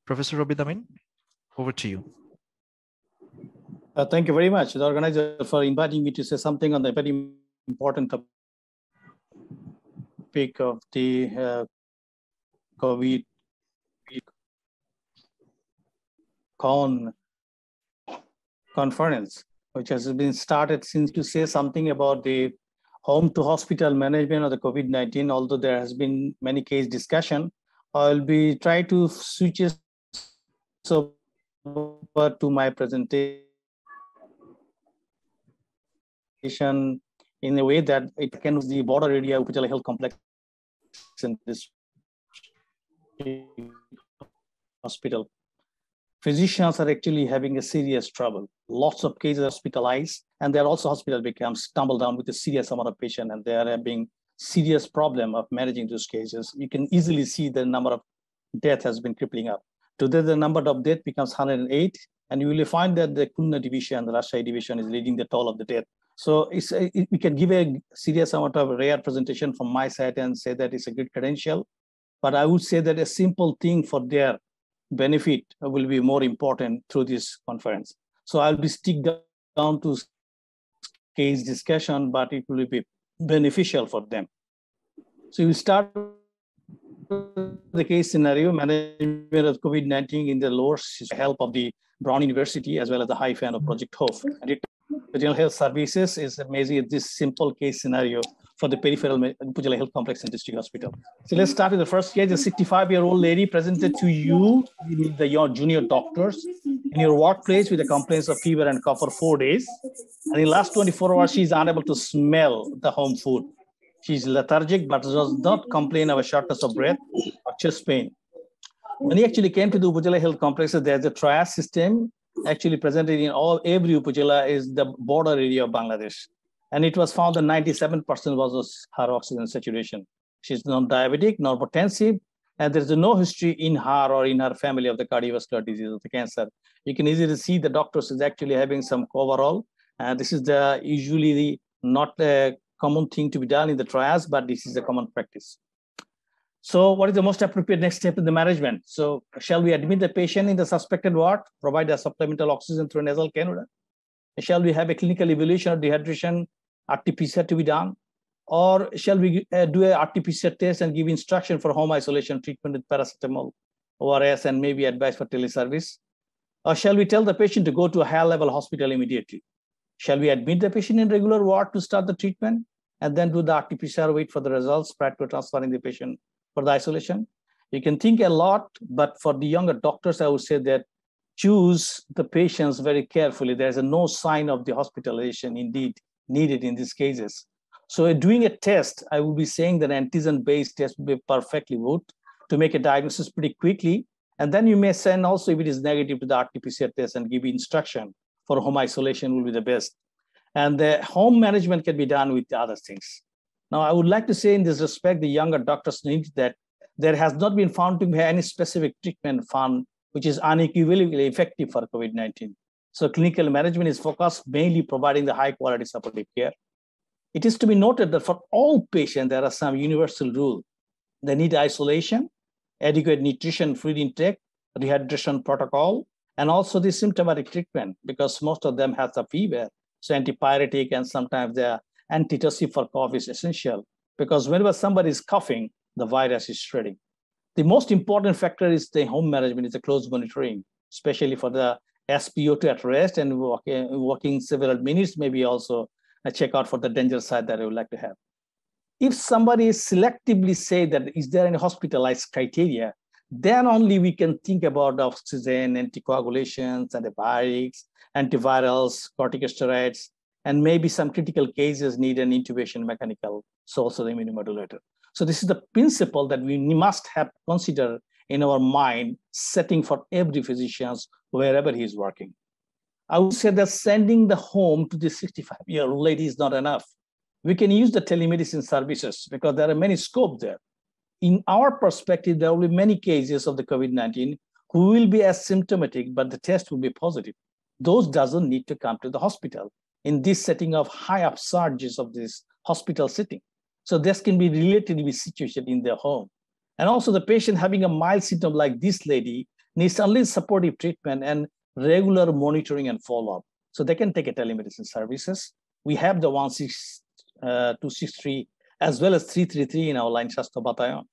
Professor Robidamin, over to you. Thank you very much, the organizer, for inviting me to say something on the very important topic of the COVIDCon conference, which has been started since to say something about the home to hospital management of the COVID-19. Although there has been many case discussion, I'll be trying to switch it over to my presentation in a way that it can use the border area Upajala Health Complex in this hospital. Physicians are actually having a serious trouble. Lots of cases hospitalized, and there are also hospitals become stumbled down with a serious amount of patient, and they are having serious problem of managing those cases. You can easily see the number of death has been crippling up. Today, the number of death becomes 108, and you will find that the Khulna division, the Rajshahi division, is leading the toll of the death. So we can give a serious amount of rare presentation from my side and say that it's a good credential, but I would say that a simple thing for their benefit will be more important through this conference. So I'll be stick down to case discussion, but it will be beneficial for them. So we start the case scenario, management of COVID-19 in the lower help of the Brown University, as well as the high fan of Project Hope. And Regional Health Services is amazing at this simple case scenario for the peripheral Upajala Health Complex and District Hospital. So let's start with the first case. A 65-year-old lady presented to you, your junior doctors, in your workplace with the complaints of fever and cough for 4 days. And in the last 24 hours, she's unable to smell the home food. She's lethargic, but does not complain of a shortness of breath or chest pain. When he actually came to the Upajala Health Complex, there's a triage system actually presented in every Upajala is the border area of Bangladesh. And it was found that 97% was her oxygen saturation. She's not diabetic, nor hypertensive, and there's no history in her or in her family of the cardiovascular disease of the cancer. You can easily see the doctors is actually having some coverall. This is the usually not a common thing to be done in the triage, but this is a common practice. So what is the most appropriate next step in the management? So shall we admit the patient in the suspected ward, provide a supplemental oxygen through nasal cannula? Shall we have a clinical evaluation of dehydration, RT-PCR to be done? Or shall we do a RT-PCR test and give instruction for home isolation treatment with paracetamol, ORS, and maybe advice for teleservice? Or shall we tell the patient to go to a higher level hospital immediately? Shall we admit the patient in regular ward to start the treatment and then do the RT-PCR, wait for the results prior to transferring the patient for the isolation? You can think a lot, but for the younger doctors, I would say that choose the patients very carefully. There's no sign of the hospitalization indeed needed in these cases. So doing a test, I would be saying that antigen-based test would be perfectly good to make a diagnosis pretty quickly. And then you may send also, if it is negative, to the RT-PCR test and give instruction for home isolation will be the best. And the home management can be done with the other things. Now, I would like to say in this respect, the younger doctors need that there has not been found to be any specific treatment found which is unequivocally effective for COVID-19. So clinical management is focused mainly providing the high quality supportive care. It is to be noted that for all patients, there are some universal rules. They need isolation, adequate nutrition, fluid intake, rehydration protocol, and also the symptomatic treatment, because most of them have the fever. So antipyretic and sometimes the antitussive for cough is essential, because whenever somebody is coughing, the virus is spreading. The most important factor is the home management, is the close monitoring, especially for the SpO2 at rest and walking several minutes, maybe also a check out for the danger side that I would like to have. If somebody selectively say that is there any hospitalized criteria, then only we can think about oxygen, anticoagulations, antibiotics, antivirals, corticosteroids, and maybe some critical cases need an intubation mechanical, so also the immunomodulator. So this is the principle that we must have consider in our mind, setting for every physician wherever he is working. I would say that sending the home to the 65-year-old lady is not enough. We can use the telemedicine services because there are many scopes there. In our perspective, there will be many cases of the COVID-19 who will be asymptomatic, but the test will be positive. Those doesn't need to come to the hospital in this setting of high upsurges of this hospital setting. So this can be relatively situated in their home. And also the patient having a mild symptom like this lady needs only supportive treatment and regular monitoring and follow-up. So they can take a telemedicine services. We have the 16263 as well as 333 in our line Shasta Bataillon.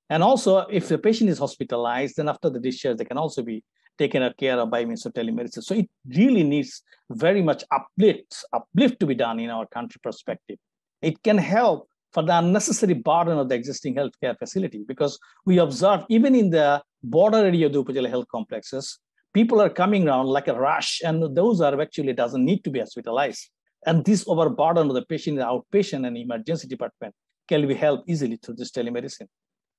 And also, if the patient is hospitalized, then after the discharge, they can also be taken care of by means of telemedicine. So it really needs very much uplift to be done in our country perspective. It can help for the unnecessary burden of the existing healthcare facility, because we observe even in the border area of the Upazila health complexes, people are coming around like a rush, and those are actually doesn't need to be hospitalized. And this overburden of the patient in the outpatient and emergency department can be helped easily through this telemedicine.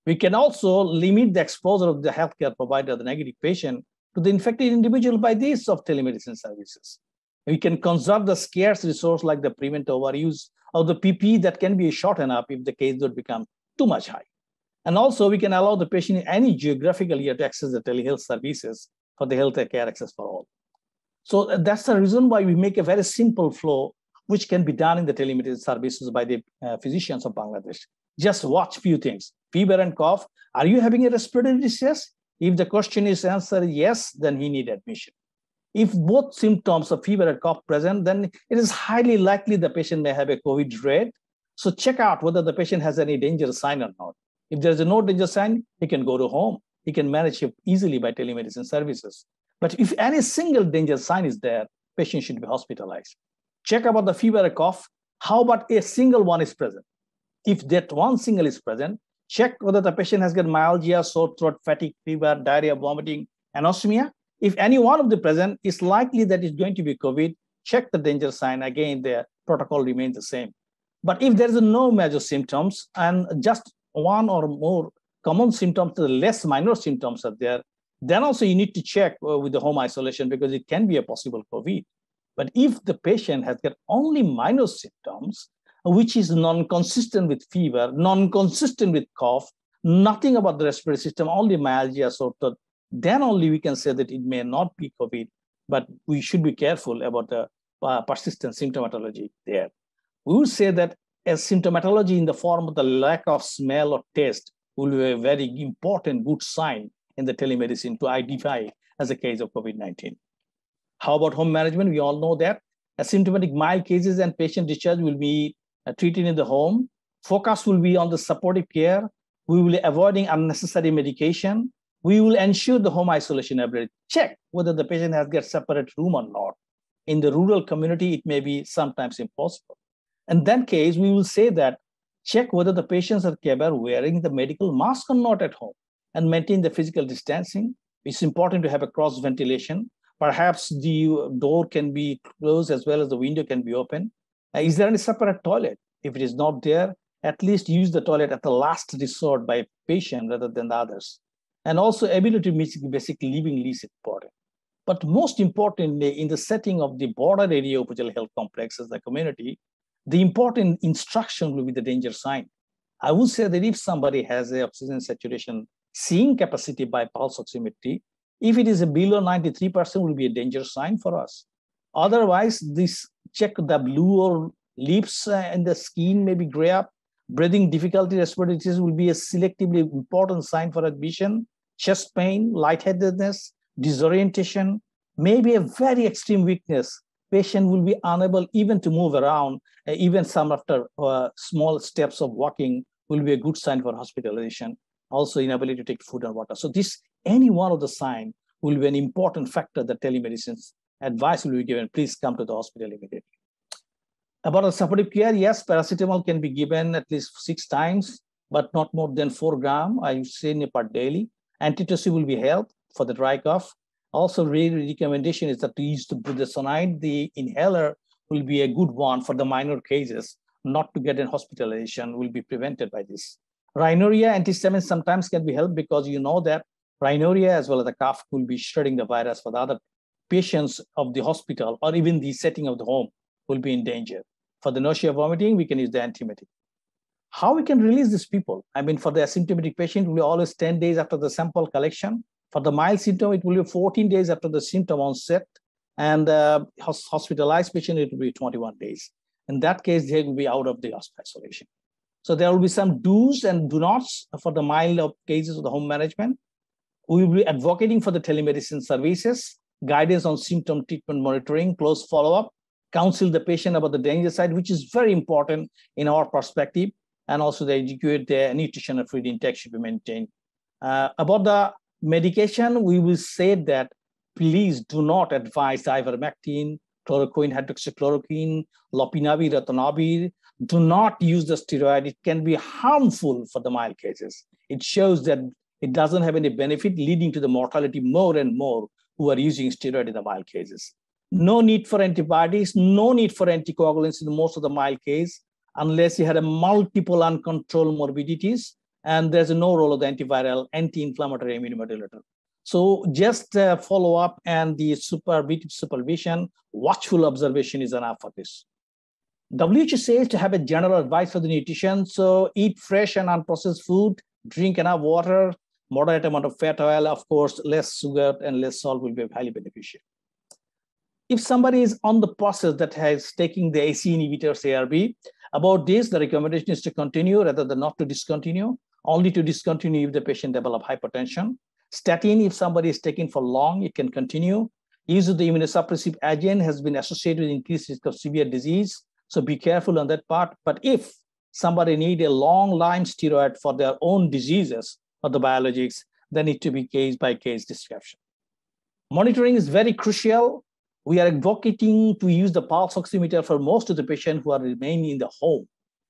We can also limit the exposure of the healthcare provider, the negative patient, to the infected individual by the use of telemedicine services. We can conserve the scarce resource like the prevent overuse of the PPE that can be shortened up if the case would become too much high. And also we can allow the patient in any geographical area to access the telehealth services for the health care access for all. So that's the reason why we make a very simple flow, which can be done in the telemedicine services by the physicians of Bangladesh. Just watch few things. Fever and cough. Are you having a respiratory distress? If the question is answered yes, then he need admission. If both symptoms of fever and cough present, then it is highly likely the patient may have a COVID rate. So check out whether the patient has any danger sign or not. If there's no danger sign, he can go to home. He can manage it easily by telemedicine services. But if any single danger sign is there, patient should be hospitalized. Check about the fever and cough. How about a single one is present? If that one single is present, check whether the patient has got myalgia, sore throat, fatigue, fever, diarrhea, vomiting, anosmia. If any one of the present is likely that it's going to be COVID, check the danger sign. Again, the protocol remains the same. But if there is no major symptoms and just one or more common symptoms, the less minor symptoms are there, then also you need to check with the home isolation because it can be a possible COVID. But if the patient has got only minor symptoms, which is non-consistent with fever, non-consistent with cough, nothing about the respiratory system, only myalgia, sore throat, then only we can say that it may not be COVID, but we should be careful about the persistent symptomatology there. We would say that a symptomatology in the form of the lack of smell or taste will be a very important good sign in the telemedicine to identify as a case of COVID-19. How about home management? We all know that asymptomatic mild cases and patient discharge will be treated in the home. Focus will be on the supportive care. We will be avoiding unnecessary medication. We will ensure the home isolation ability. Check whether the patient has got separate room or not. In the rural community, it may be sometimes impossible. In that case, we will say that check whether the patients are wearing the medical mask or not at home and maintain the physical distancing. It's important to have a cross ventilation. Perhaps the door can be closed as well as the window can be open. Is there any separate toilet? If it is not there, at least use the toilet at the last resort by a patient rather than the others. And also ability to meet basic living needs is important. But most importantly, in the setting of the border area of Upazila health complexes, the community, the important instruction will be the danger sign. I would say that if somebody has a oxygen saturation seeing capacity by pulse oximetry, if it is below 93%, will be a danger sign for us. Otherwise, this check the blue or lips and the skin may be gray up. Breathing difficulty, respiratory disease will be a selectively important sign for admission. Chest pain, lightheadedness, disorientation, maybe a very extreme weakness. Patient will be unable even to move around. Even some after small steps of walking will be a good sign for hospitalization. Also inability to take food and water. So this, any one of the signs will be an important factor that telemedicine's advice will be given. Please come to the hospital immediately. About the supportive care, yes, paracetamol can be given at least 6 times, but not more than 4 grams. I say per daily. Antitussive will be helped for the dry cough. Also, recommendation is that to use the budesonide, the inhaler will be a good one for the minor cases, not to get in hospitalization will be prevented by this. Rhinorrhea, antihistamines sometimes can be helped because you know that rhinorrhea as well as the cough will be shedding the virus for the other patients of the hospital or even the setting of the home will be in danger. For the nausea vomiting, we can use the antiemetic. How we can release these people? I mean, for the asymptomatic patient, it will be always 10 days after the sample collection. For the mild symptom, it will be 14 days after the symptom onset. And hospitalized patient, it will be 21 days. In that case, they will be out of the isolation. So there will be some do's and do nots for the mild cases of the home management. We will be advocating for the telemedicine services, guidance on symptom treatment monitoring, close follow-up, counsel the patient about the danger side, which is very important in our perspective, and also they educate their nutrition and food intake should be maintained. About the medication, we will say that please do not advise ivermectin, chloroquine, hydroxychloroquine, lopinavir, ritonavir. Do not use the steroid. It can be harmful for the mild cases. It shows that it doesn't have any benefit, leading to the mortality more and more who are using steroid in the mild cases. No need for antibiotics, no need for anticoagulants in most of the mild case, unless you had a multiple uncontrolled morbidities, and there's no role of the antiviral, anti-inflammatory immunomodulator. So just follow up and the supervision, watchful observation is enough for this. WHO says to have a general advice for the nutrition. So eat fresh and unprocessed food, drink enough water, moderate amount of fat oil, of course, less sugar and less salt will be highly beneficial. If somebody is on the process that has taking the AC inhibitors, ARB, about this, the recommendation is to continue rather than not to discontinue, only to discontinue if the patient develop hypertension. Statin, if somebody is taking for long, it can continue. Use of the immunosuppressive agent has been associated with increased risk of severe disease. So be careful on that part. But if somebody need a long-line steroid for their own diseases or the biologics, then need to be case-by-case discussion. Monitoring is very crucial. We are advocating to use the pulse oximeter for most of the patients who are remaining in the home.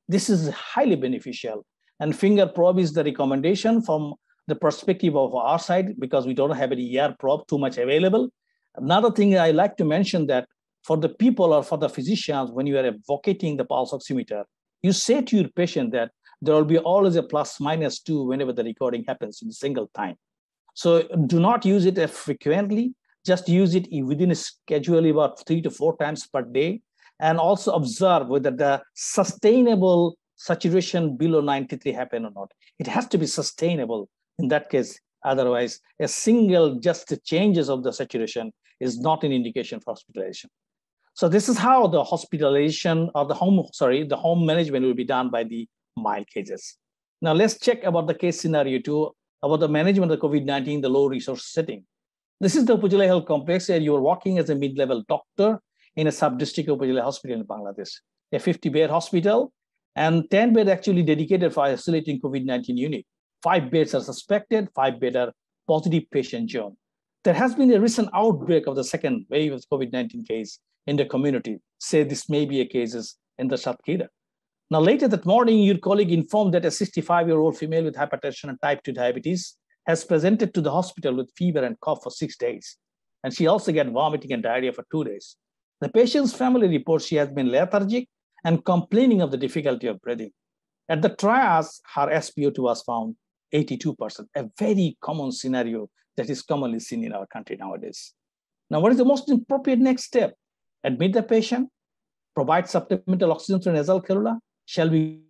This is highly beneficial. And finger probe is the recommendation from the perspective of our side, because we don't have any ER probe too much available. Another thing I like to mention that for the people or for the physicians, when you are advocating the pulse oximeter, you say to your patient that there will be always a ±2 whenever the recording happens in a single time. So do not use it frequently. Just use it within a schedule about 3 to 4 times per day, and also observe whether the sustainable saturation below 93 happen or not. It has to be sustainable in that case. Otherwise, a single just changes of the saturation is not an indication for hospitalization. So this is how the hospitalization or the home management will be done by the mild cases. Now let's check about the case scenario 2, about the management of COVID-19, the low resource setting. This is the Upazila Health Complex where you are working as a mid-level doctor in a sub-district Upazila hospital in Bangladesh, a 50-bed hospital, and 10 beds actually dedicated for isolating COVID-19 unit. 5 beds are suspected, 5 beds are positive patient zone. There has been a recent outbreak of the second wave of COVID-19 case in the community. Say this may be a case in the Satkhira. Now later that morning, your colleague informed that a 65-year-old female with hypertension and type 2 diabetes has presented to the hospital with fever and cough for 6 days. And she also got vomiting and diarrhea for 2 days. The patient's family reports she has been lethargic and complaining of the difficulty of breathing. At the triage, her SpO2 was found 82%, a very common scenario that is commonly seen in our country nowadays. Now, what is the most appropriate next step? Admit the patient, provide supplemental oxygen through nasal cannula. Shall we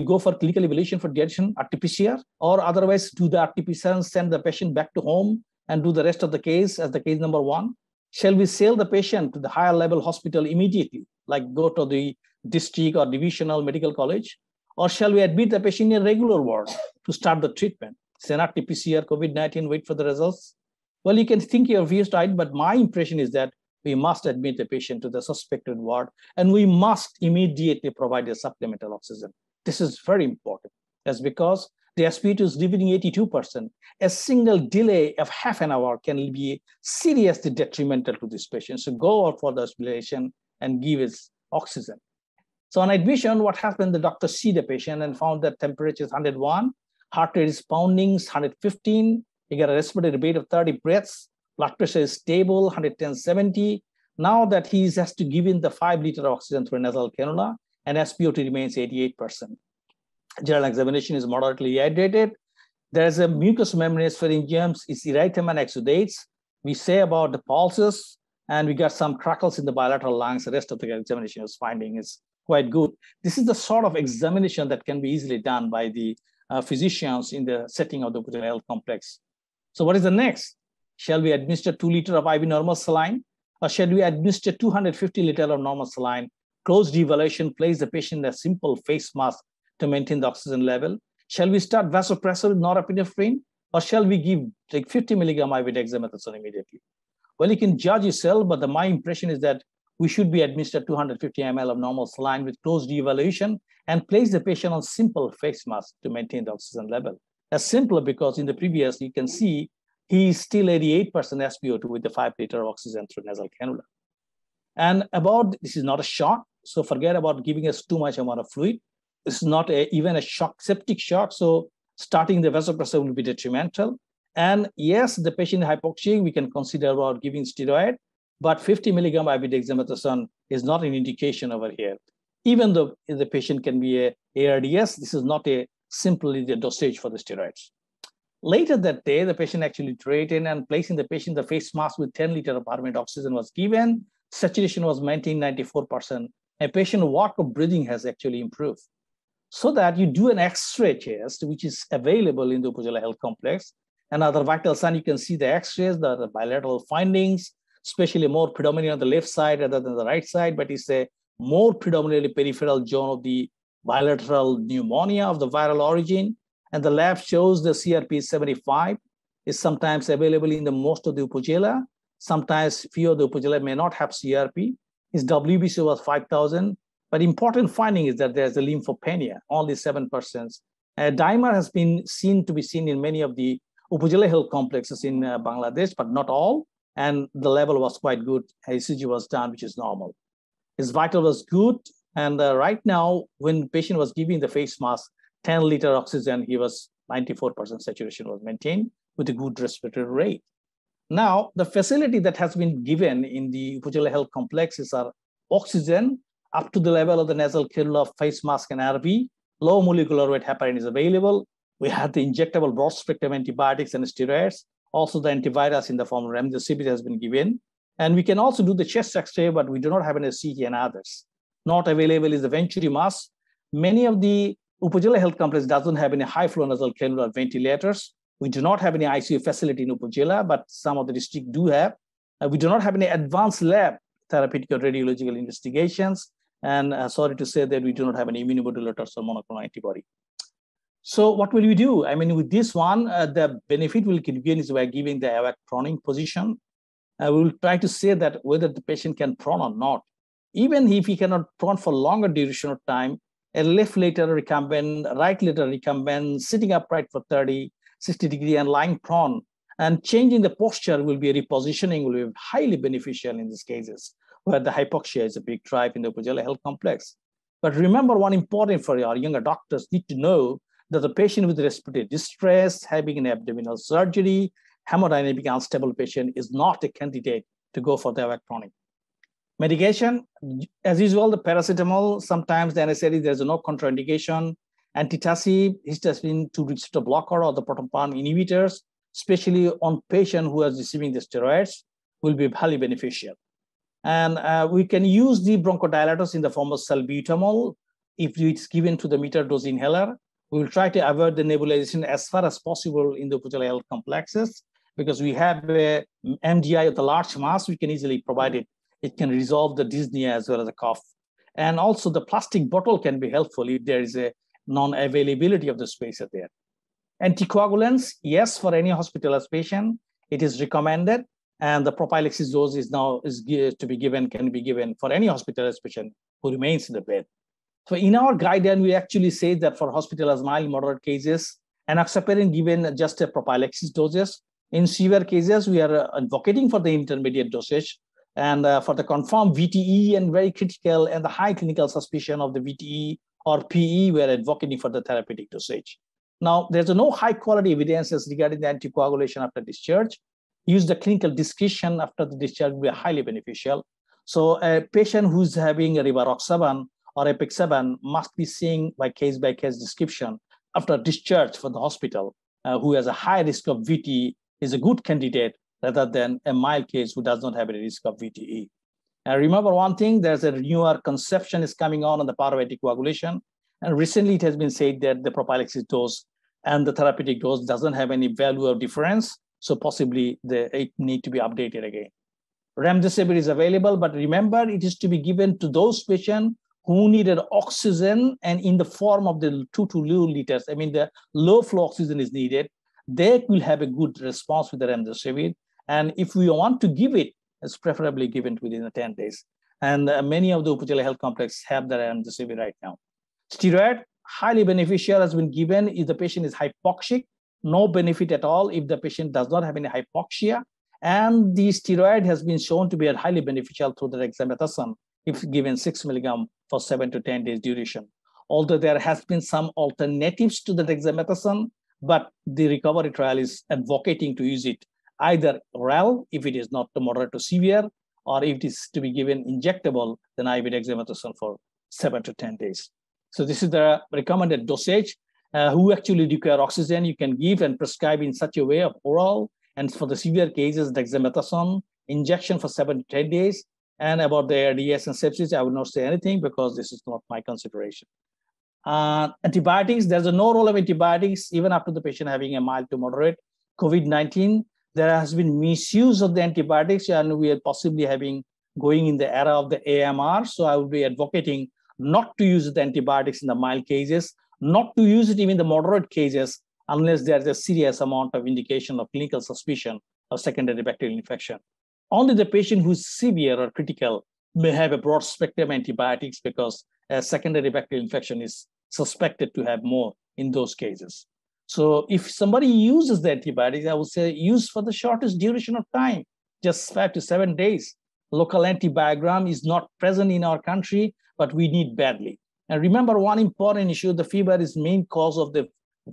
go for clinical evaluation for dehydration, RT-PCR, or otherwise do the RT-PCR and send the patient back to home and do the rest of the case as the case number 1? Shall we sail the patient to the higher level hospital immediately, like go to the district or divisional medical college? Or shall we admit the patient in a regular ward to start the treatment? Send RT-PCR, COVID-19, wait for the results? Well, you can think your views right, but my impression is that we must admit the patient to the suspected ward, and we must immediately provide a supplemental oxygen. This is very important. That's because the SpO2 is leaving 82%. A single delay of half an hour can be seriously detrimental to this patient. So go out for the hospitalization and give his oxygen. So on admission, what happened? The doctor see the patient and found that temperature is 101, heart rate is pounding, 115. He got a respiratory rate of 30 breaths. Blood pressure is stable, 110/70. Now that he has to give in the 5 liter of oxygen through a nasal cannula, and SpO2 remains 88%. General examination is moderately dehydrated. There's a mucous membranous pharyngium, it's erythema and exudates. We say about the pulses, and we got some crackles in the bilateral lungs. The rest of the examination is finding is quite good. This is the sort of examination that can be easily done by the physicians in the setting of the Upazila Health Complex. So what is the next? Shall we administer 2 liters of IV normal saline, or shall we administer 250 liters of normal saline? Closed evaluation, place the patient in a simple face mask to maintain the oxygen level. Shall we start vasopressor with norepinephrine? or shall we give like 50 milligram IV dexamethasone immediately? Well, you can judge yourself, but my impression is that we should be administered 250 ml of normal saline with close devaluation and place the patient on simple face mask to maintain the oxygen level. That's simpler because in the previous, you can see he's still 88% SpO2 with the 5 liter of oxygen through nasal cannula. And this is not a shock, so forget about giving us too much amount of fluid. This is not even a shock, septic shock, so starting the vasopressor will be detrimental. And yes, the patient hypoxic, we can consider about giving steroid, but 50 milligram IV dexamethasone is not an indication over here. Even though the patient can be a ARDS, this is not simply the dosage for the steroids. Later that day, the patient actually treated and placing the patient the face mask with 10 liter of permanent oxygen was given. Saturation was maintained 94%. A patient walk of breathing has actually improved. So that you do an X-ray test, which is available in the Upazila Health Complex. And other vital sign, you can see the X-rays, the bilateral findings, especially more predominantly on the left side rather than the right side, but it's a more predominantly peripheral zone of the bilateral pneumonia of the viral origin. And the lab shows the CRP is 75, is sometimes available in the most of the Upazila. Sometimes few of the Upazila may not have CRP. His WBC was 5,000. But important finding is that there's a lymphopenia, only 7%. Dimer has been seen in many of the Upazila health complexes in Bangladesh, but not all. And the level was quite good. ECG was done, which is normal. His vital was good. And right now, when the patient was giving the face mask, 10 liter oxygen, he was 94% saturation was maintained with a good respiratory rate. Now, the facility that has been given in the Upazila health complexes are oxygen up to the level of the nasal cannula, face mask, and RV. Low molecular weight heparin is available. We have the injectable broad spectrum antibiotics and steroids. Also, the antivirus in the form of remdesivir has been given. And we can also do the chest X-ray, but we do not have any CT and others. Not available is the Venturi mask. Many of the Upazila health complex doesn't have any high flow nasal cannula ventilators. We do not have any ICU facility in Upazila, but some of the districts do have. We do not have any advanced lab therapeutic or radiological investigations. And sorry to say that we do not have any immunomodulators or monoclonal antibody. So what will we do? I mean, with this one, the benefit will gain is by giving the AWAC proning position. We will try to say that whether the patient can prone or not. Even if he cannot prone for longer duration of time, a left lateral recumbent, right lateral recumbent, sitting upright for 30, 60 degree and lying prone, and changing the posture will be a repositioning will be highly beneficial in these cases, where the hypoxia is a big drive in the Upazila health complex. But remember, one important for our younger doctors need to know that the patient with respiratory distress, having an abdominal surgery, hemodynamic unstable patient is not a candidate to go for the AWAC proning. Medication, as usual, the paracetamol, sometimes the NSAID, there's no contraindication. Antitussive, histamine 2 receptor blocker or the proton pump inhibitors, especially on patient who is receiving the steroids, will be highly beneficial. And we can use the bronchodilators in the form of salbutamol. If it's given to the meter dose inhaler, we will try to avoid the nebulization as far as possible in the Upazila health complexes, because we have a MDI of the large mass, we can easily provide it. It can resolve the dyspnea as well as the cough. And also the plastic bottle can be helpful if there is a non-availability of the spacer there. Anticoagulants, yes, for any hospitalized patient, it is recommended. And the prophylaxis dose can be given for any hospitalized patient who remains in the bed. So in our guideline, we actually say that for hospitalized mild moderate cases, enoxaparin given just a prophylaxis doses. In severe cases, we are advocating for the intermediate dosage. And for the confirmed VTE and very critical and the high clinical suspicion of the VTE or PE, we are advocating for the therapeutic dosage. Now, there's no high quality evidences regarding the anticoagulation after discharge. Use the clinical discussion after the discharge will be highly beneficial. So a patient who's having a rivaroxaban or apixaban must be seen by case description after discharge from the hospital, who has a high risk of VTE is a good candidate rather than a mild case who does not have any risk of VTE. Remember one thing, there's a newer conception is coming on the part of anticoagulation. And recently it has been said that the prophylaxis dose and the therapeutic dose doesn't have any value of difference. So possibly it need to be updated again. Remdesivir is available, but remember it is to be given to those patients who needed oxygen and in the form of the 2 to 2 liters. I mean, the low flow oxygen is needed. they will have a good response with the remdesivir. And if we want to give it, it's preferably given within the 10 days. And many of the Upazila health complexes have the remdesivir right now. Steroid, highly beneficial, has been given if the patient is hypoxic, no benefit at all if the patient does not have any hypoxia. And the steroid has been shown to be highly beneficial through the dexamethasone if given 6 milligram for 7 to 10 days duration. Although there has been some alternatives to the dexamethasone, but the recovery trial is advocating to use it either oral if it is not moderate to severe, or if it is to be given injectable, then IV dexamethasone for 7 to 10 days. So this is the recommended dosage. Who actually require oxygen, you can give and prescribe in such a way of oral. And for the severe cases, dexamethasone injection for 7 to 10 days. And about the ARDS and sepsis, I will not say anything because this is not my consideration. Antibiotics, there's no role of antibiotics even after the patient having a mild to moderate COVID-19. There has been misuse of the antibiotics, and we are possibly going in the era of the AMR. So I would be advocating not to use the antibiotics in the mild cases, not to use it even in the moderate cases, unless there's a serious amount of indication of clinical suspicion of secondary bacterial infection. Only the patient who's severe or critical may have a broad spectrum antibiotics because a secondary bacterial infection is suspected to have more in those cases. So if somebody uses the antibiotics, I would say use for the shortest duration of time, just 5 to 7 days. Local antibiogram is not present in our country, but we need badly. And remember one important issue, the fever is main cause of the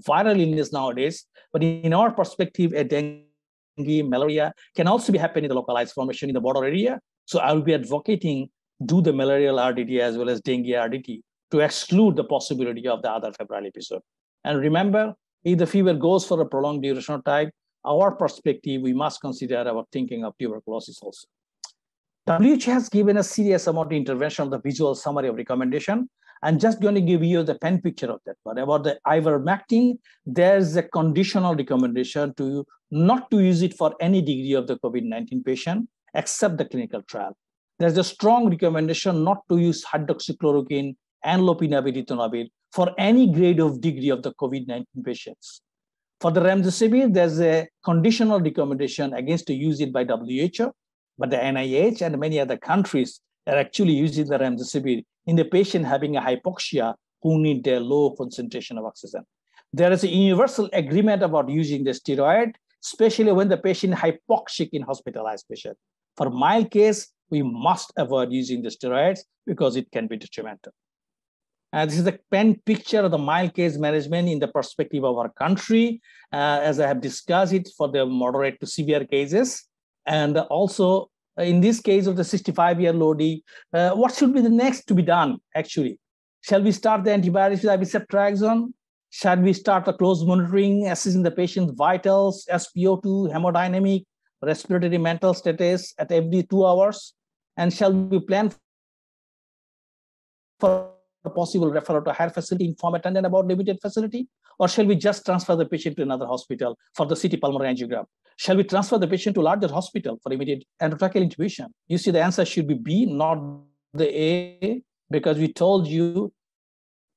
viral illness nowadays, but in our perspective, a dengue, malaria can also be happening in the localized formation in the border area. So I will be advocating do the malarial RDT as well as dengue RDT to exclude the possibility of the other febrile episode. And remember, if the fever goes for a prolonged duration of time, our perspective, we must consider our thinking of tuberculosis also. WHO has given a serious amount of intervention on the visual summary of recommendation. I'm just going to give you the pen picture of that. But about the ivermectin, there's a conditional recommendation to not to use it for any degree of the COVID-19 patient, except the clinical trial. There's a strong recommendation not to use hydroxychloroquine and lopinavir, ritonavir for any grade of degree of the COVID-19 patients. For the remdesivir, there's a conditional recommendation against to use it by WHO, but the NIH and many other countries are actually using the remdesivir in the patient having a hypoxia who need a low concentration of oxygen. There is a universal agreement about using the steroid, especially when the patient is hypoxic in hospitalized patient. For mild case, we must avoid using the steroids because it can be detrimental. And this is a pen picture of the mild case management in the perspective of our country, as I have discussed it for the moderate to severe cases. And also, in this case of the 65-year-old, what should be the next to be done, actually? Shall we start the antibiotics with ceftriaxone? Shall we start the close monitoring, assessing the patient's vitals, SpO2, hemodynamic, respiratory mental status at every 2 hours? And shall we plan for a possible referral to a higher facility, inform attendant about limited facility? Or shall we just transfer the patient to another hospital for the CT pulmonary angiogram? Shall we transfer the patient to a larger hospital for immediate endotracheal intubation? You see, the answer should be B, not the A, because we told you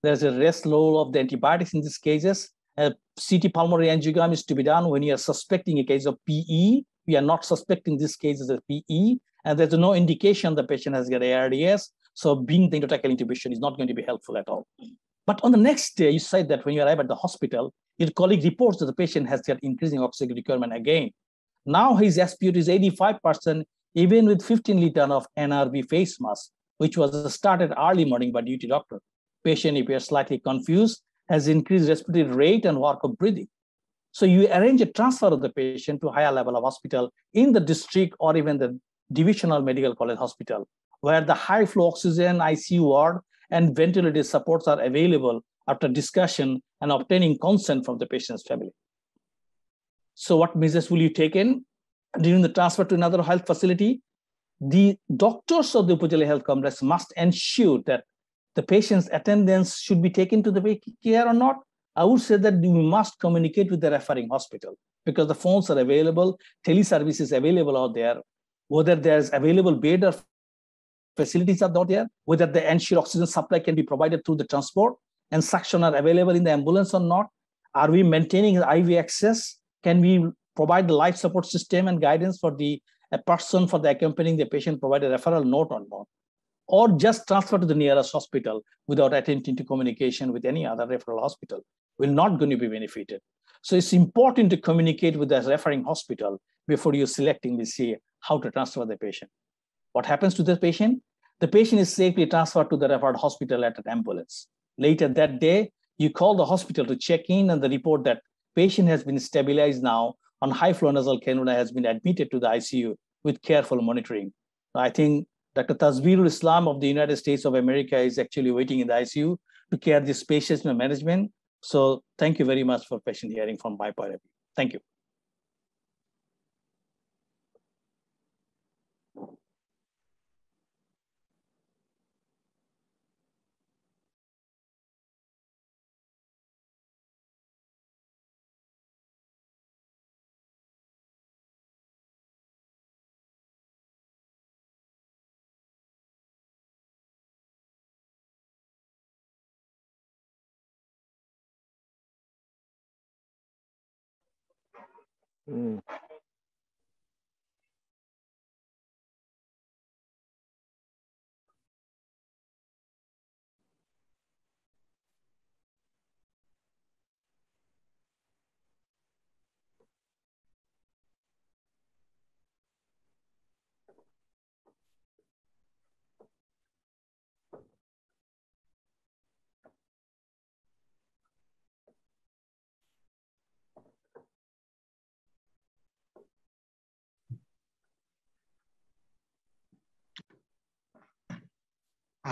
there's a rest role of the antibiotics in these cases. A CT pulmonary angiogram is to be done when you are suspecting a case of PE. We are not suspecting this case as a PE, and there's no indication the patient has got ARDS. So being the endotracheal intubation is not going to be helpful at all. But on the next day, you said that when you arrive at the hospital, your colleague reports that the patient has got increasing oxygen requirement again. Now his SpO2 is 85%, even with 15 liters of NRV face mask, which was started early morning by duty doctor. Patient appears slightly confused, has increased respiratory rate and work of breathing. So you arrange a transfer of the patient to a higher level of hospital in the district or even the divisional medical college hospital, where the high flow oxygen ICU ward and ventilator supports are available after discussion and obtaining consent from the patient's family. So what measures will you take in during the transfer to another health facility? The doctors of the Upazila Health Complex must ensure that the patient's attendance should be taken to the care or not. I would say that we must communicate with the referring hospital because the phones are available, teleservice is available out there, whether there's available bed or facilities are not there, whether the ensured oxygen supply can be provided through the transport and suction are available in the ambulance or not. Are we maintaining IV access? Can we provide the life support system and guidance for a person for the accompanying the patient, provide a referral note or not? Or just transfer to the nearest hospital without attempting to communication with any other referral hospital? Will not going to be benefited. So it's important to communicate with the referring hospital before you're selecting to see how to transfer the patient. What happens to the patient? The patient is safely transferred to the referred hospital at an ambulance. Later that day, you call the hospital to check in and the report that patient has been stabilized now on high flow nasal cannula, has been admitted to the ICU with careful monitoring. I think Dr. Tasbirul Islam of the United States of America is actually waiting in the ICU to care this patient management. So thank you very much for patient hearing from my point of view. Thank you.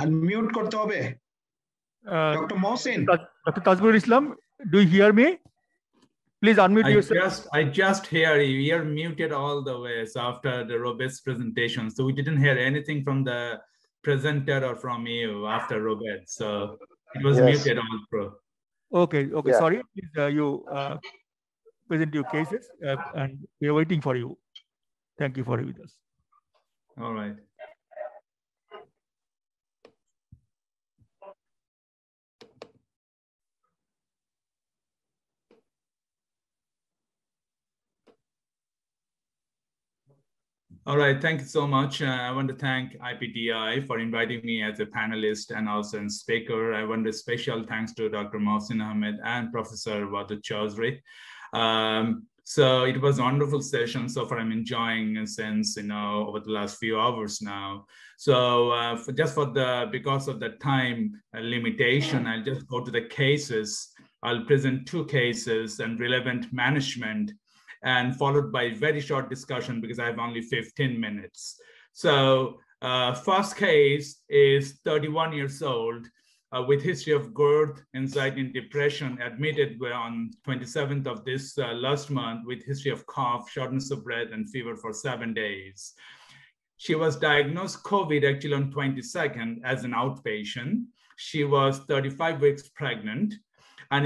Unmute করতে হবে Dr. Mohsin. Dr. Tasbirul Islam, do you hear me? Please unmute yourself. I just hear you. You're muted all the way. So after the Robert's presentation, so we didn't hear anything from the presenter or from you after Robert. So it was muted all through. Okay. Yeah. Sorry. Please, you present your cases, and we are waiting for you. Thank you for being with us. All right. All right, thank you so much. I want to thank IPDI for inviting me as a panelist and also a speaker. I want a special thanks to Dr. Mohsin Ahmed and Professor Chowdhury. So it was a wonderful session. So far, I'm enjoying since over the last few hours now. So because of the time limitation, I'll just go to the cases. I'll present 2 cases and relevant management, and followed by very short discussion because I have only 15 minutes. So first case is 31 years old with history of GERD, anxiety and depression, admitted on 27th of this last month with history of cough, shortness of breath and fever for 7 days. She was diagnosed COVID actually on 22nd as an outpatient. She was 35 weeks pregnant. And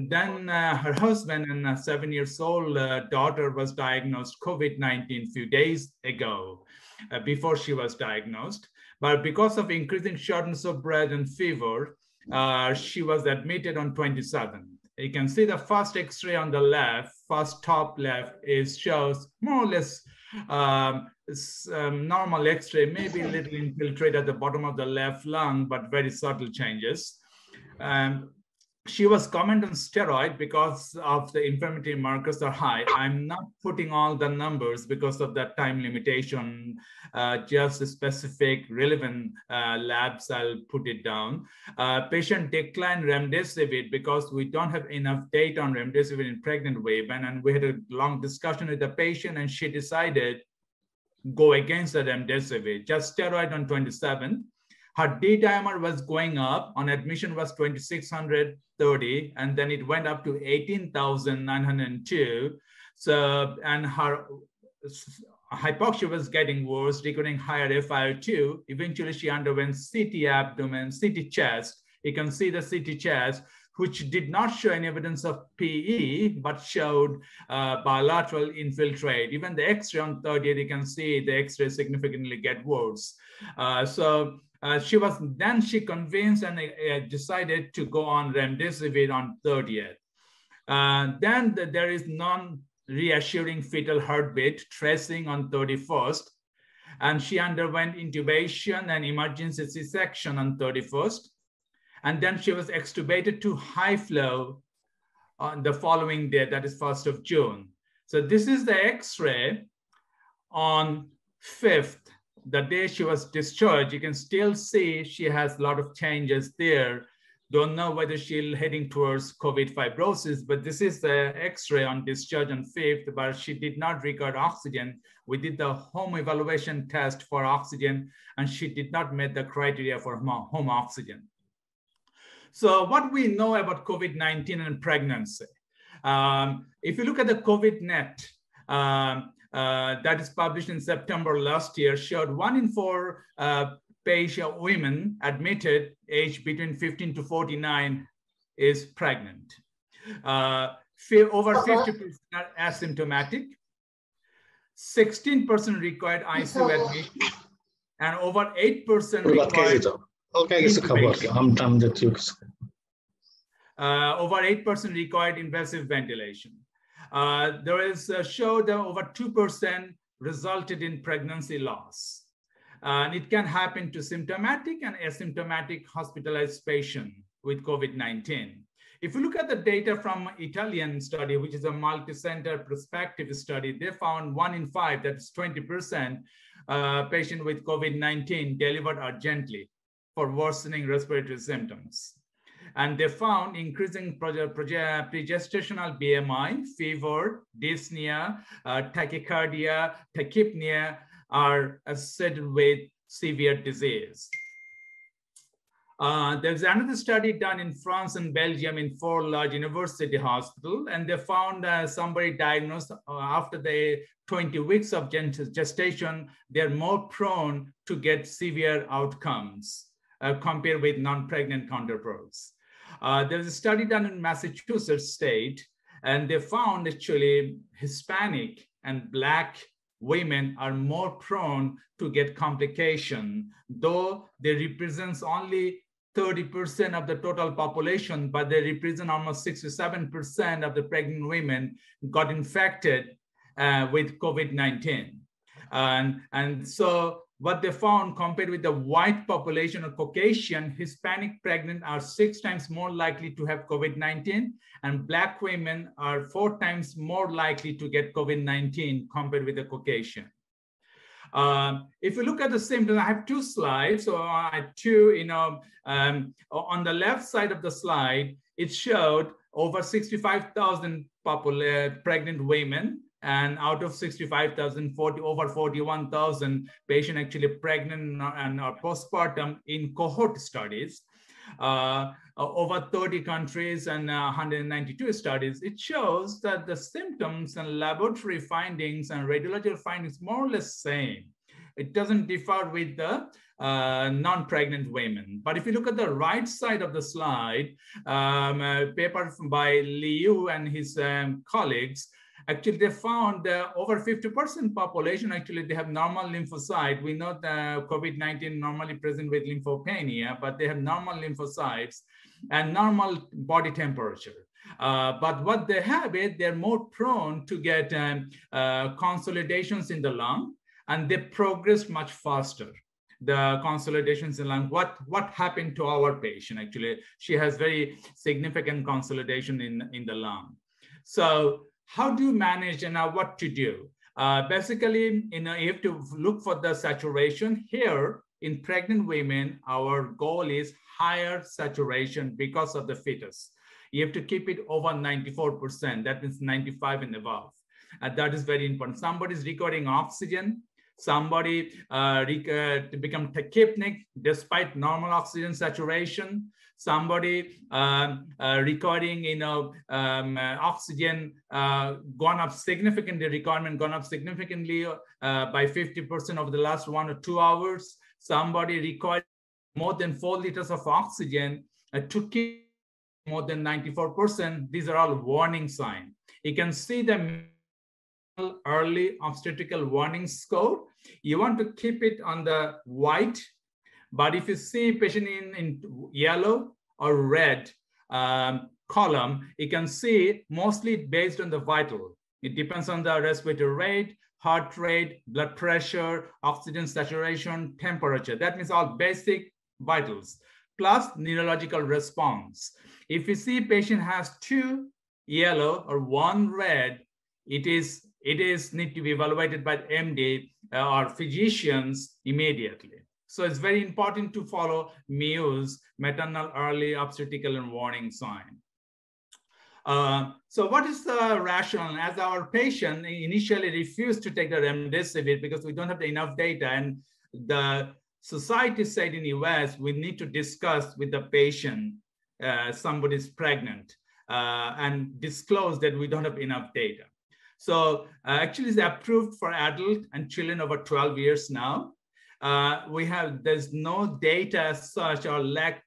then her husband and a 7-year-old daughter was diagnosed COVID-19 a few days ago, before she was diagnosed. But because of increasing shortness of breath and fever, she was admitted on 27th. You can see the first X-ray on the left, first top left, shows more or less normal X-ray, maybe a little infiltrate at the bottom of the left lung, but very subtle changes. She was comment on steroid because of the inflammatory markers are high. I'm not putting all the numbers because of that time limitation, just specific relevant labs, I'll put it down. Patient declined remdesivir because we don't have enough data on remdesivir in pregnant women, and we had a long discussion with the patient and she decided go against the remdesivir, just steroid on 27th. Her D-dimer was going up, on admission was 2,630, and then it went up to 18,902. So, and her hypoxia was getting worse, requiring higher FiO2. Eventually, she underwent CT abdomen, CT chest. You can see the CT chest, which did not show any evidence of PE, but showed bilateral infiltrate. Even the X-ray on 30th, you can see the X-ray significantly get worse. She convinced and decided to go on remdesivir on 30th. Then there is non-reassuring fetal heartbeat tracing on 31st. And she underwent intubation and emergency C-section on 31st. And then she was extubated to high flow on the following day, that is 1st of June. So this is the X-ray on 5th, the day she was discharged. You can still see she has a lot of changes there. Don't know whether she's heading towards COVID fibrosis, but this is the X-ray on discharge on 5th, but she did not record oxygen. We did the home evaluation test for oxygen, and she did not meet the criteria for home oxygen. So what we know about COVID-19 and pregnancy, if you look at the COVID-Net, that is published in September last year, showed 1 in 4 women admitted aged between 15 to 49 is pregnant. Over 50% are asymptomatic. 16% required ICU admission, and over 8% required over 8% required invasive ventilation. There is showed that over 2% resulted in pregnancy loss. And it can happen to symptomatic and asymptomatic hospitalized patient with COVID-19. If you look at the data from Italian study, which is a multi-center prospective study, they found 1 in 5, that's 20%, patient with COVID-19 delivered urgently for worsening respiratory symptoms. And they found increasing pregestational BMI, fever, dyspnea, tachycardia, tachypnea are associated with severe disease. There's another study done in France and Belgium in 4 large university hospitals, and they found somebody diagnosed after the 20 weeks of gestation, they're more prone to get severe outcomes compared with non-pregnant counterparts. There's a study done in Massachusetts state, and they found actually Hispanic and Black women are more prone to get complication, though they represent only 30% of the total population, but they represent almost 67% of the pregnant women got infected with COVID-19. And so what they found compared with the white population of Caucasian, Hispanic pregnant are 6 times more likely to have COVID-19, and Black women are 4 times more likely to get COVID-19 compared with the Caucasian. If you look at the symptoms, I have 2 slides. So I have 2, on the left side of the slide, it showed over 65,000 pregnant women, and out of 65,000, over 41,000 patients actually pregnant and are postpartum in cohort studies. Over 30 countries and 192 studies, it shows that the symptoms and laboratory findings and radiological findings more or less same. It doesn't differ with the non-pregnant women. But if you look at the right side of the slide, a paper by Liu and his colleagues, actually they found over 50% population, actually they have normal lymphocyte. We know that COVID-19 normally present with lymphopenia, but they have normal lymphocytes and normal body temperature. But what they have is they're more prone to get consolidations in the lung, and they progress much faster. The consolidations in the lung, what happened to our patient? Actually, she has very significant consolidation in the lung. So how do you manage and what to do? Basically, you have to look for the saturation. Here in pregnant women, our goal is higher saturation because of the fetus. You have to keep it over 94%. That means 95 and above. And that is very important. Somebody's recording oxygen. Somebody become tachypnic despite normal oxygen saturation. Somebody recording, oxygen gone up significantly, requirement gone up significantly by 50% over the last 1 or 2 hours. Somebody required more than 4 liters of oxygen to keep more than 94%. These are all warning signs. You can see the early obstetrical warning score. You want to keep it on the white, but if you see patient in yellow or red, column, you can see mostly based on the vital. It depends on the respiratory rate, heart rate, blood pressure, oxygen saturation, temperature. That means all basic vitals, plus neurological response. If you see patient has 2 yellow or 1 red, it is need to be evaluated by MD or physicians immediately. So it's very important to follow MEWS, maternal early obstetrical and warning sign. So what is the rationale? As our patient initially refused to take the remdesivir because we don't have enough data, and the society said in US, we need to discuss with the patient, somebody's pregnant, and disclose that we don't have enough data. So actually it's approved for adult and children over 12 years now. There's no data as such or lack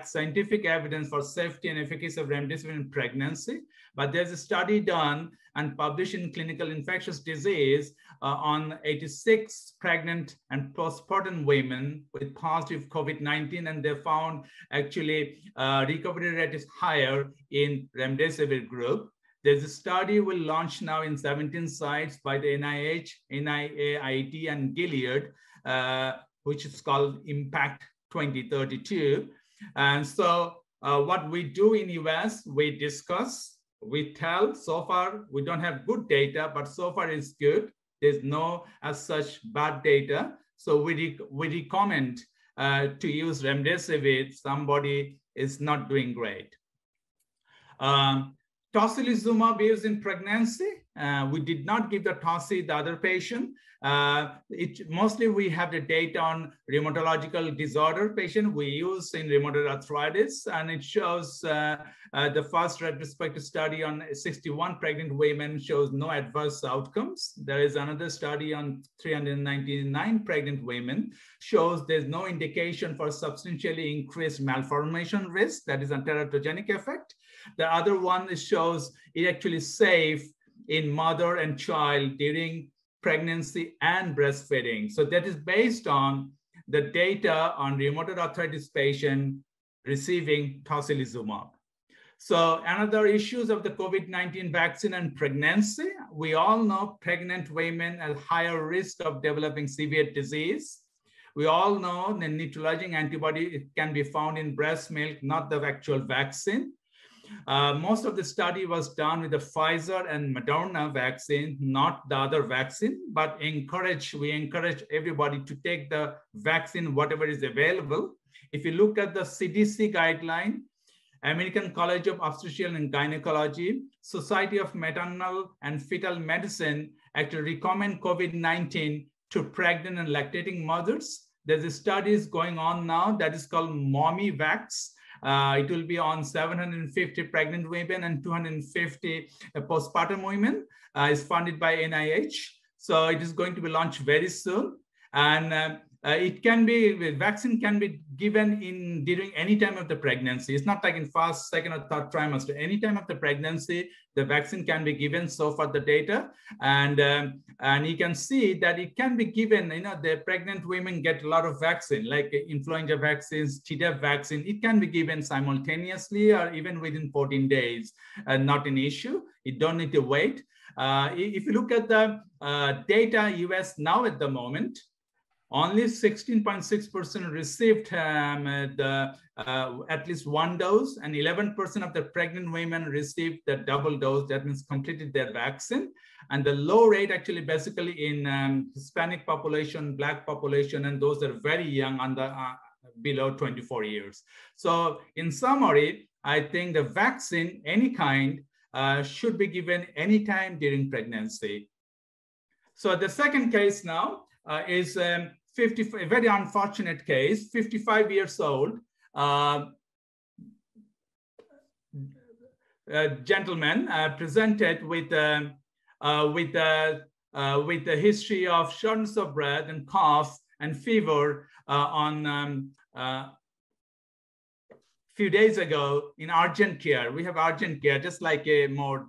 scientific evidence for safety and efficacy of remdesivir in pregnancy, but there's a study done and published in Clinical Infectious Disease on 86 pregnant and postpartum women with positive COVID-19, and they found actually recovery rate is higher in remdesivir group. There's a study will launch now in 17 sites by the NIH, NIAID, and Gilead, which is called Impact 2032. And so what we do in US, we discuss, we tell. So far, we don't have good data, but so far it's good. There's no as such bad data. So we recommend to use remdesivir if somebody is not doing great. Tocilizumab used in pregnancy. We did not give the toci the other patient. Mostly we have the data on rheumatological disorder patient we use in rheumatoid arthritis, and it shows the first retrospective study on 61 pregnant women shows no adverse outcomes. There is another study on 399 pregnant women shows there's no indication for substantially increased malformation risk, that is a teratogenic effect. The other one shows it actually safe in mother and child during pregnancy and breastfeeding. So that is based on the data on rheumatoid arthritis patient receiving tocilizumab. So another issues of the COVID-19 vaccine and pregnancy, we all know pregnant women at higher risk of developing severe disease. We all know the neutralizing antibody, it can be found in breast milk, not the actual vaccine. Most of the study was done with the Pfizer and Moderna vaccine, not the other vaccine, but we encourage everybody to take the vaccine, whatever is available. If you look at the CDC guideline, American College of Obstetrician and Gynecology, Society of Maternal and Fetal Medicine actually recommend COVID-19 to pregnant and lactating mothers. There's a studies going on now that is called MOMI-VAX. It will be on 750 pregnant women and 250 postpartum women. It's funded by NIH. So it is going to be launched very soon. And vaccine can be given during any time of the pregnancy. It's not like in first, second, or third trimester. Any time of the pregnancy, the vaccine can be given. So far the data, and you can see that it can be given. The pregnant women get a lot of vaccine, like influenza vaccines, Tdap vaccine. It can be given simultaneously or even within 14 days. Not an issue. You don't need to wait. If you look at the data, US now at the moment, only 16.6% received at least one dose, and 11% of the pregnant women received the double dose. That means completed their vaccine. And the low rate actually basically in Hispanic population, Black population, and those that are very young, below 24 years. So in summary, I think the vaccine, any kind, should be given anytime during pregnancy. So the second case now, is a very unfortunate case, 55 years old, gentleman presented with a history of shortness of breath and cough and fever on few days ago in urgent care. We have urgent care, just like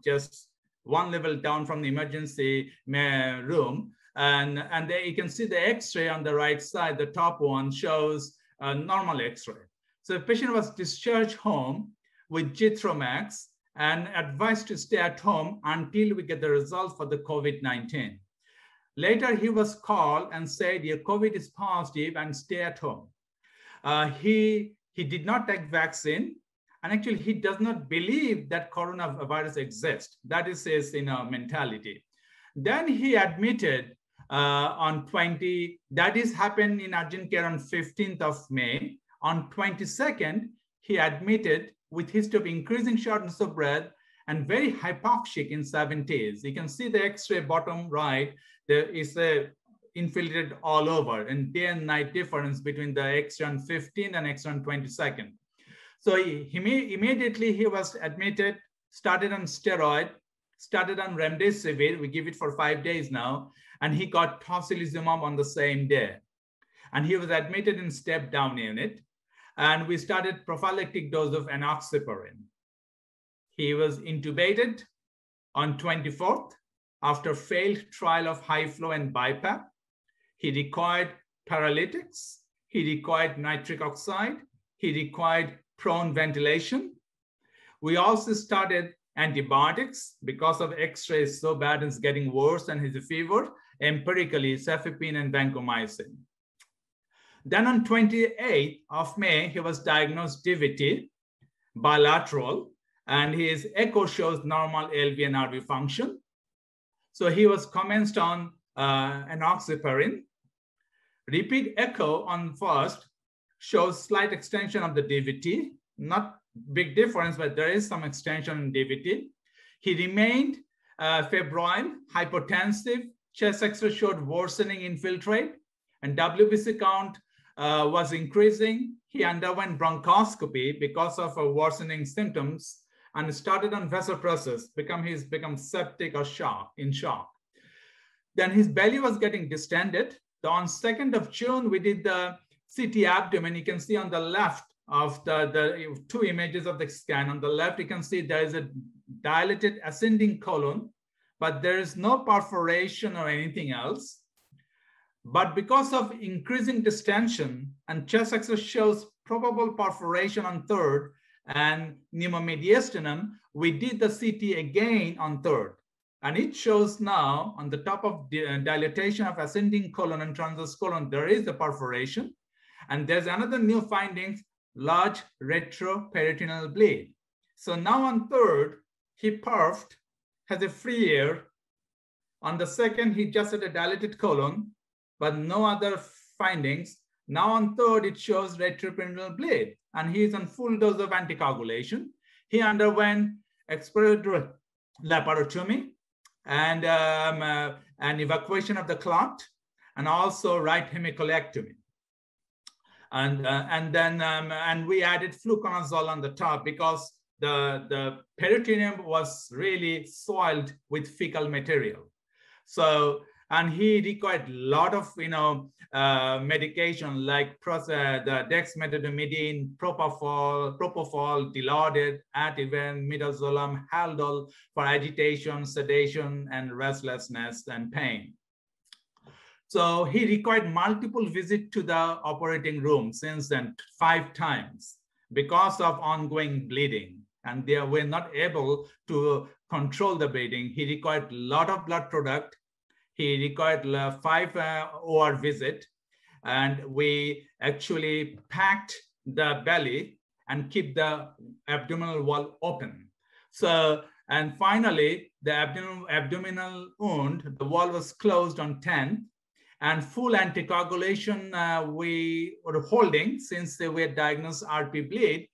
just one level down from the emergency room. And there you can see the X-ray on the right side. The top one shows a normal X-ray. So the patient was discharged home with Zithromax and advised to stay at home until we get the result for the COVID-19. Later, he was called and said, your COVID is positive and stay at home. He did not take vaccine. And actually, he does not believe that coronavirus exists. That is his mentality. Then he admitted on 20, that is happened in urgent care on 15th of May. On 22nd, he admitted with history of increasing shortness of breath and very hypoxic in 70s. You can see the X-ray bottom right. There is a infiltrated all over, and day and night difference between the X-ray on 15th and X-ray on 22nd. So immediately he was admitted, started on steroid, started on remdesivir. We give it for 5 days now, and he got tocilizumab on the same day. And he was admitted in step down unit, and we started prophylactic dose of enoxaparin. He was intubated on 24th after failed trial of high flow and BiPAP. He required paralytics. He required nitric oxide. He required prone ventilation. We also started antibiotics because of X-ray is so bad and it's getting worse and his fever, empirically cefepime and vancomycin. Then on 28th of May, he was diagnosed DVT, bilateral, and his echo shows normal LV and RV function. So he was commenced on enoxaparin. Repeat echo on first shows slight extension of the DVT, not big difference, but there is some extension in DVT. He remained febrile, hypotensive, chest X-ray showed worsening infiltrate, and WBC count was increasing. He underwent bronchoscopy because of worsening symptoms and started on vasopressors, he's become septic or in shock. Then his belly was getting distended. So on 2nd of June, we did the CT abdomen. You can see on the left of the two images of the scan. On the left, you can see there is a dilated ascending colon, but there is no perforation or anything else. But because of increasing distension and chest X-ray shows probable perforation on 3rd and pneumomediastinum, we did the CT again on 3rd. And it shows now on the top of the dilatation of ascending colon and transverse colon, there is the perforation. And there's another new findings, large retroperitoneal bleed. So now on 3rd, he perfed, has a free air. On the 2nd, he just had a dilated colon, but no other findings. Now on 3rd, it shows retroperitoneal bleed, and he is on full dose of anticoagulation. He underwent expiratory laparotomy and an evacuation of the clot, and also right hemicolectomy. And we added fluconazole on the top because the peritoneum was really soiled with fecal material. So, and he required a lot of, medication like the dexmedetomidine, propofol, Dilaudid, Ativan, midazolam, Haldol for agitation, sedation, and restlessness and pain. So he required multiple visits to the operating room since then, 5 times because of ongoing bleeding. And they were not able to control the bleeding. He required a lot of blood product. He required 5 OR visit. And we actually packed the belly and keep the abdominal wall open. So, and finally, the abdominal wound, the wall was closed on 10th. And full anticoagulation we were holding since they were diagnosed RP bleed.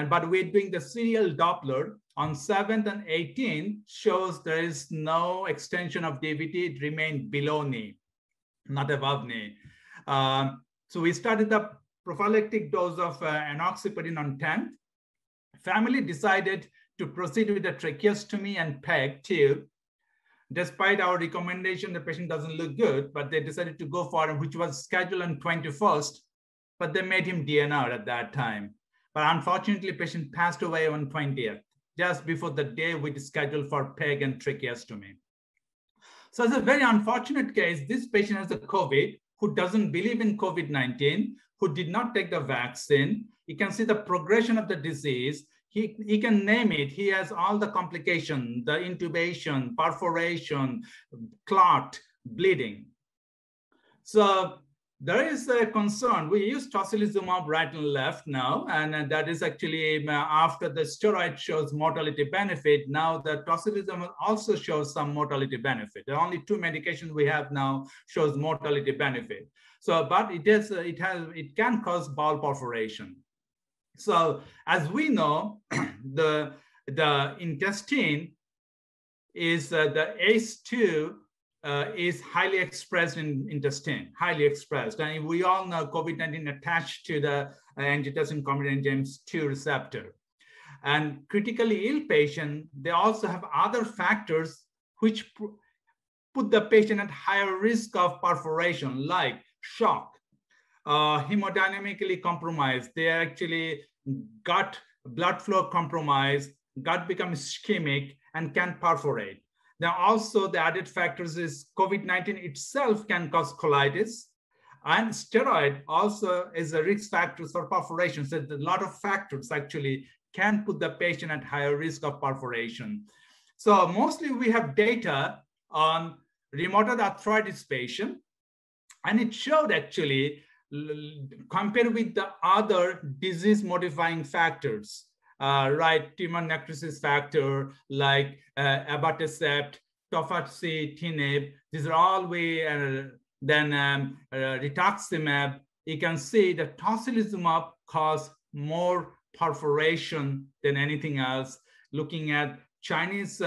But we're doing the serial Doppler on 7th and 18th shows there is no extension of DVT. It remained below knee, not above knee. So we started the prophylactic dose of enoxaparin on 10th. Family decided to proceed with the tracheostomy and PEG tube. Despite our recommendation, the patient doesn't look good, but they decided to go for him, which was scheduled on 21st, but they made him DNR at that time. But unfortunately, patient passed away on 20th, just before the day we scheduled for PEG and tracheostomy. So it's a very unfortunate case. This patient has a COVID, who doesn't believe in COVID-19, who did not take the vaccine. You can see the progression of the disease. he can name it. He has all the complication, the intubation, perforation, clot, bleeding. So there is a concern. We use tocilizumab right and left now, and that is actually after the steroid shows mortality benefit. Now the tocilizumab also shows some mortality benefit. The only two medications we have now shows mortality benefit. So, but it can cause bowel perforation. So as we know, the intestine is the ACE2 is highly expressed in intestine, highly expressed. And we all know COVID-19 attached to the angiotensin-converting enzymes 2 receptor. And critically ill patient, they also have other factors which put the patient at higher risk of perforation, like shock, hemodynamically compromised. They are actually gut blood flow compromised, gut becomes ischemic and can perforate. Now also the added factors is COVID-19 itself can cause colitis, and steroid also is a risk factor for perforation. So a lot of factors actually can put the patient at higher risk of perforation. So mostly we have data on rheumatoid arthritis patient, and it showed actually compared with the other disease modifying factors, right, tumor necrosis factor like abatacept, tofacitinib, these are all then rituximab. You can see that tocilizumab cause more perforation than anything else. Looking at Chinese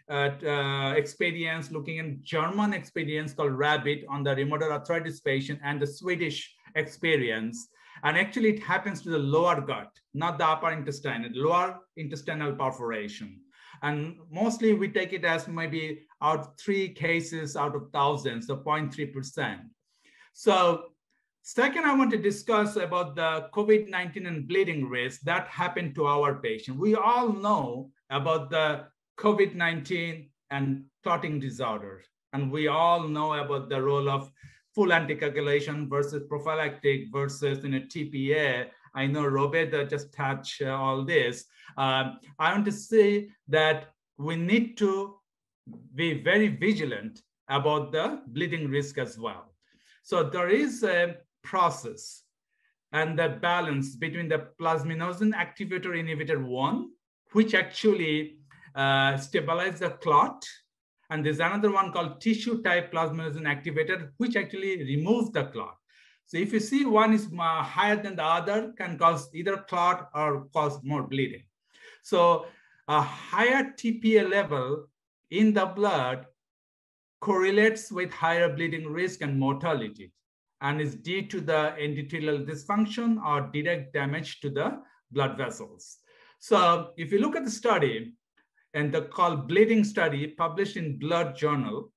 experience, looking at German experience called RABBIT on the rheumatoid arthritis patient, and the Swedish experience. And actually it happens to the lower gut, not the upper intestine, lower intestinal perforation. And mostly we take it as maybe 3 cases out of thousands, so 0.3%. So second, I want to discuss about the COVID-19 and bleeding risk that happened to our patient. We all know about the COVID-19 and clotting disorder. And we all know about the role of full anticoagulation versus prophylactic versus TPA. I know Robert just touched all this. I want to say that we need to be very vigilant about the bleeding risk as well. So there is a process and the balance between the plasminogen activator inhibitor 1, which actually stabilizes the clot. And there's another one called tissue type plasminogen activator, which actually removes the clot. So if you see one is higher than the other, can cause either clot or cause more bleeding. So a higher TPA level in the blood correlates with higher bleeding risk and mortality, and is due to the endothelial dysfunction or direct damage to the blood vessels. So if you look at the study, and the called bleeding study published in Blood Journal,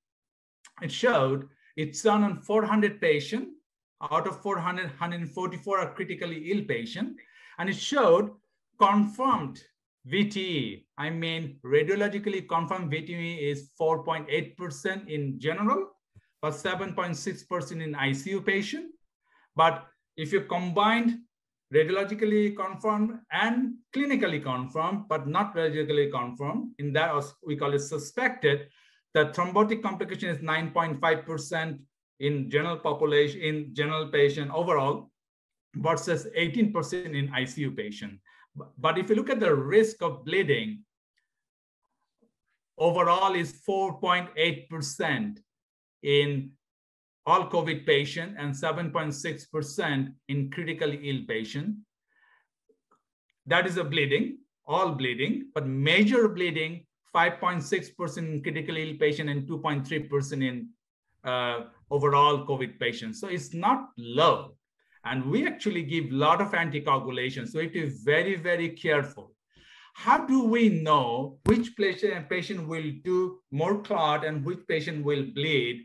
it showed it's done on 400 patients. Out of 400, 144 are critically ill patients. And it showed confirmed VTE. I mean, radiologically confirmed VTE is 4.8% in general, but 7.6% in ICU patient. But if you combined radiologically confirmed and clinically confirmed, but not radiologically confirmed, in that we call it suspected, the thrombotic complication is 9.5% in general population, in general patient overall, versus 18% in ICU patient. But if you look at the risk of bleeding, overall is 4.8% in all COVID patient and 7.6% in critically ill patient. That is a bleeding, all bleeding, but major bleeding, 5.6% in critically ill patient and 2.3% in overall COVID patients. So it's not low. And we actually give a lot of anticoagulation. So it is very, very careful. How do we know which patient will do more clot and which patient will bleed?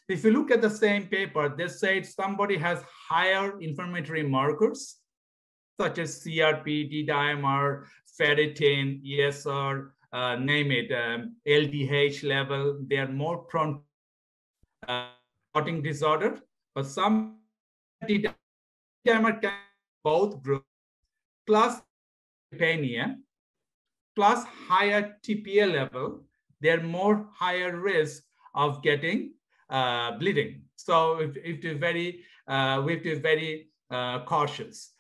If you look at the same paper, they said somebody has higher inflammatory markers, such as CRP, D-dimer, ferritin, ESR, name it, LDH level. They are more prone to clotting disorder, but some D-dimer can both groups, plus leukopenia, plus higher TPA level, they're more higher risk of getting bleeding. So we have to be very cautious.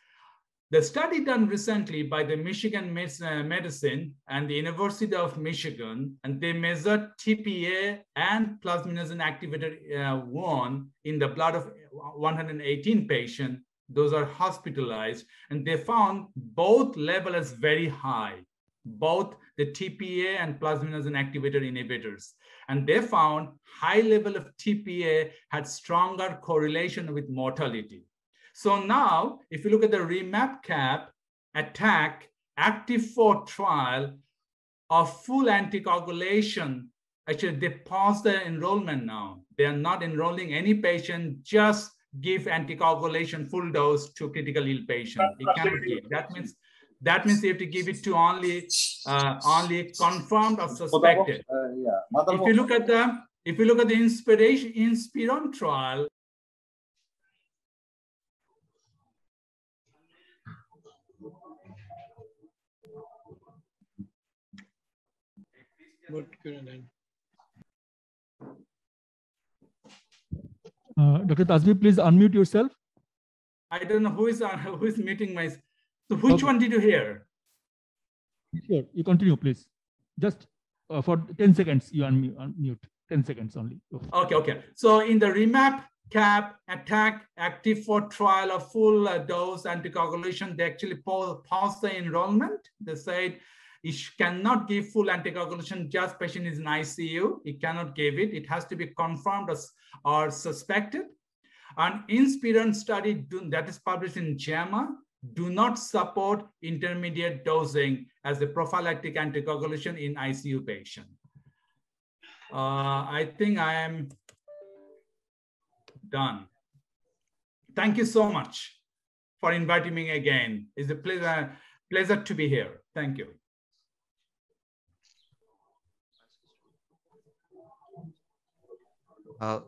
The study done recently by the Michigan Medicine and the University of Michigan, and they measured TPA and plasminogen activator 1 in the blood of 118 patients. Those are hospitalized, and they found both level as very high, both the TPA and plasminogen activator inhibitors. And they found high level of TPA had stronger correlation with mortality. So now, if you look at the REMAP-CAP ATTACK Active-4 trial of full anticoagulation, actually they paused the enrollment now. They are not enrolling any patient, just give anticoagulation full dose to critical ill patient. It cannot give. That means you have to give it to only confirmed or suspected. If you look at the Inspiron trial, Dr. Tasbih, please unmute yourself. I don't know who is muting my. So which one did you hear? Sure, you continue, please. Just for 10 seconds, you unmute. 10 seconds only. Okay. So in the REMAP-CAP ATTACK Active-4 trial of full dose anticoagulation, they actually paused the enrollment. They said it cannot give full anticoagulation, just patient is in ICU. It cannot give it. It has to be confirmed or suspected. An Inspiron study that is published in JAMA do not support intermediate dosing as a prophylactic anticoagulation in ICU patient. I think I am done. Thank you so much for inviting me again. It's a pleasure to be here. Thank you.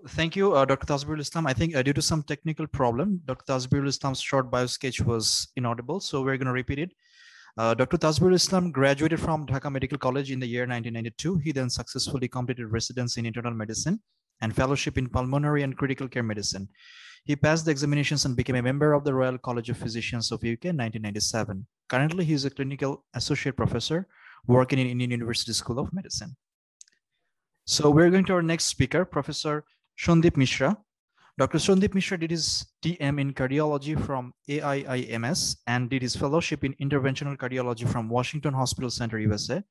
Thank you, Dr. Tasbihul Islam. I think due to some technical problem, Dr. Tasbihul Islam's short bio sketch was inaudible, so we're going to repeat it. Dr. Tasbihul Islam graduated from Dhaka Medical College in the year 1992. He then successfully completed residency in internal medicine and fellowship in pulmonary and critical care medicine. He passed the examinations and became a member of the Royal College of Physicians of UK in 1997. Currently, he is a clinical associate professor working in Indian University School of Medicine. So we're going to our next speaker, Professor Shandeep Mishra. Dr. Shandeep Mishra did his TM in cardiology from AIIMS and did his fellowship in interventional cardiology from Washington Hospital Center, USA.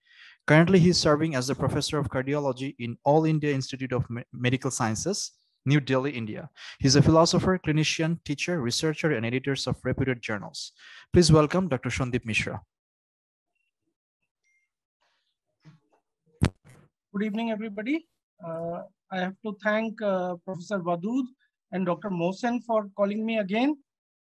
Currently, he is serving as the professor of cardiology in All India Institute of Medical Sciences, New Delhi, India. He's a philosopher, clinician, teacher, researcher, and editor of reputed journals. Please welcome Dr. Shandeep Mishra. Good evening, everybody. I have to thank Professor Wadud and Dr. Mohsen for calling me again.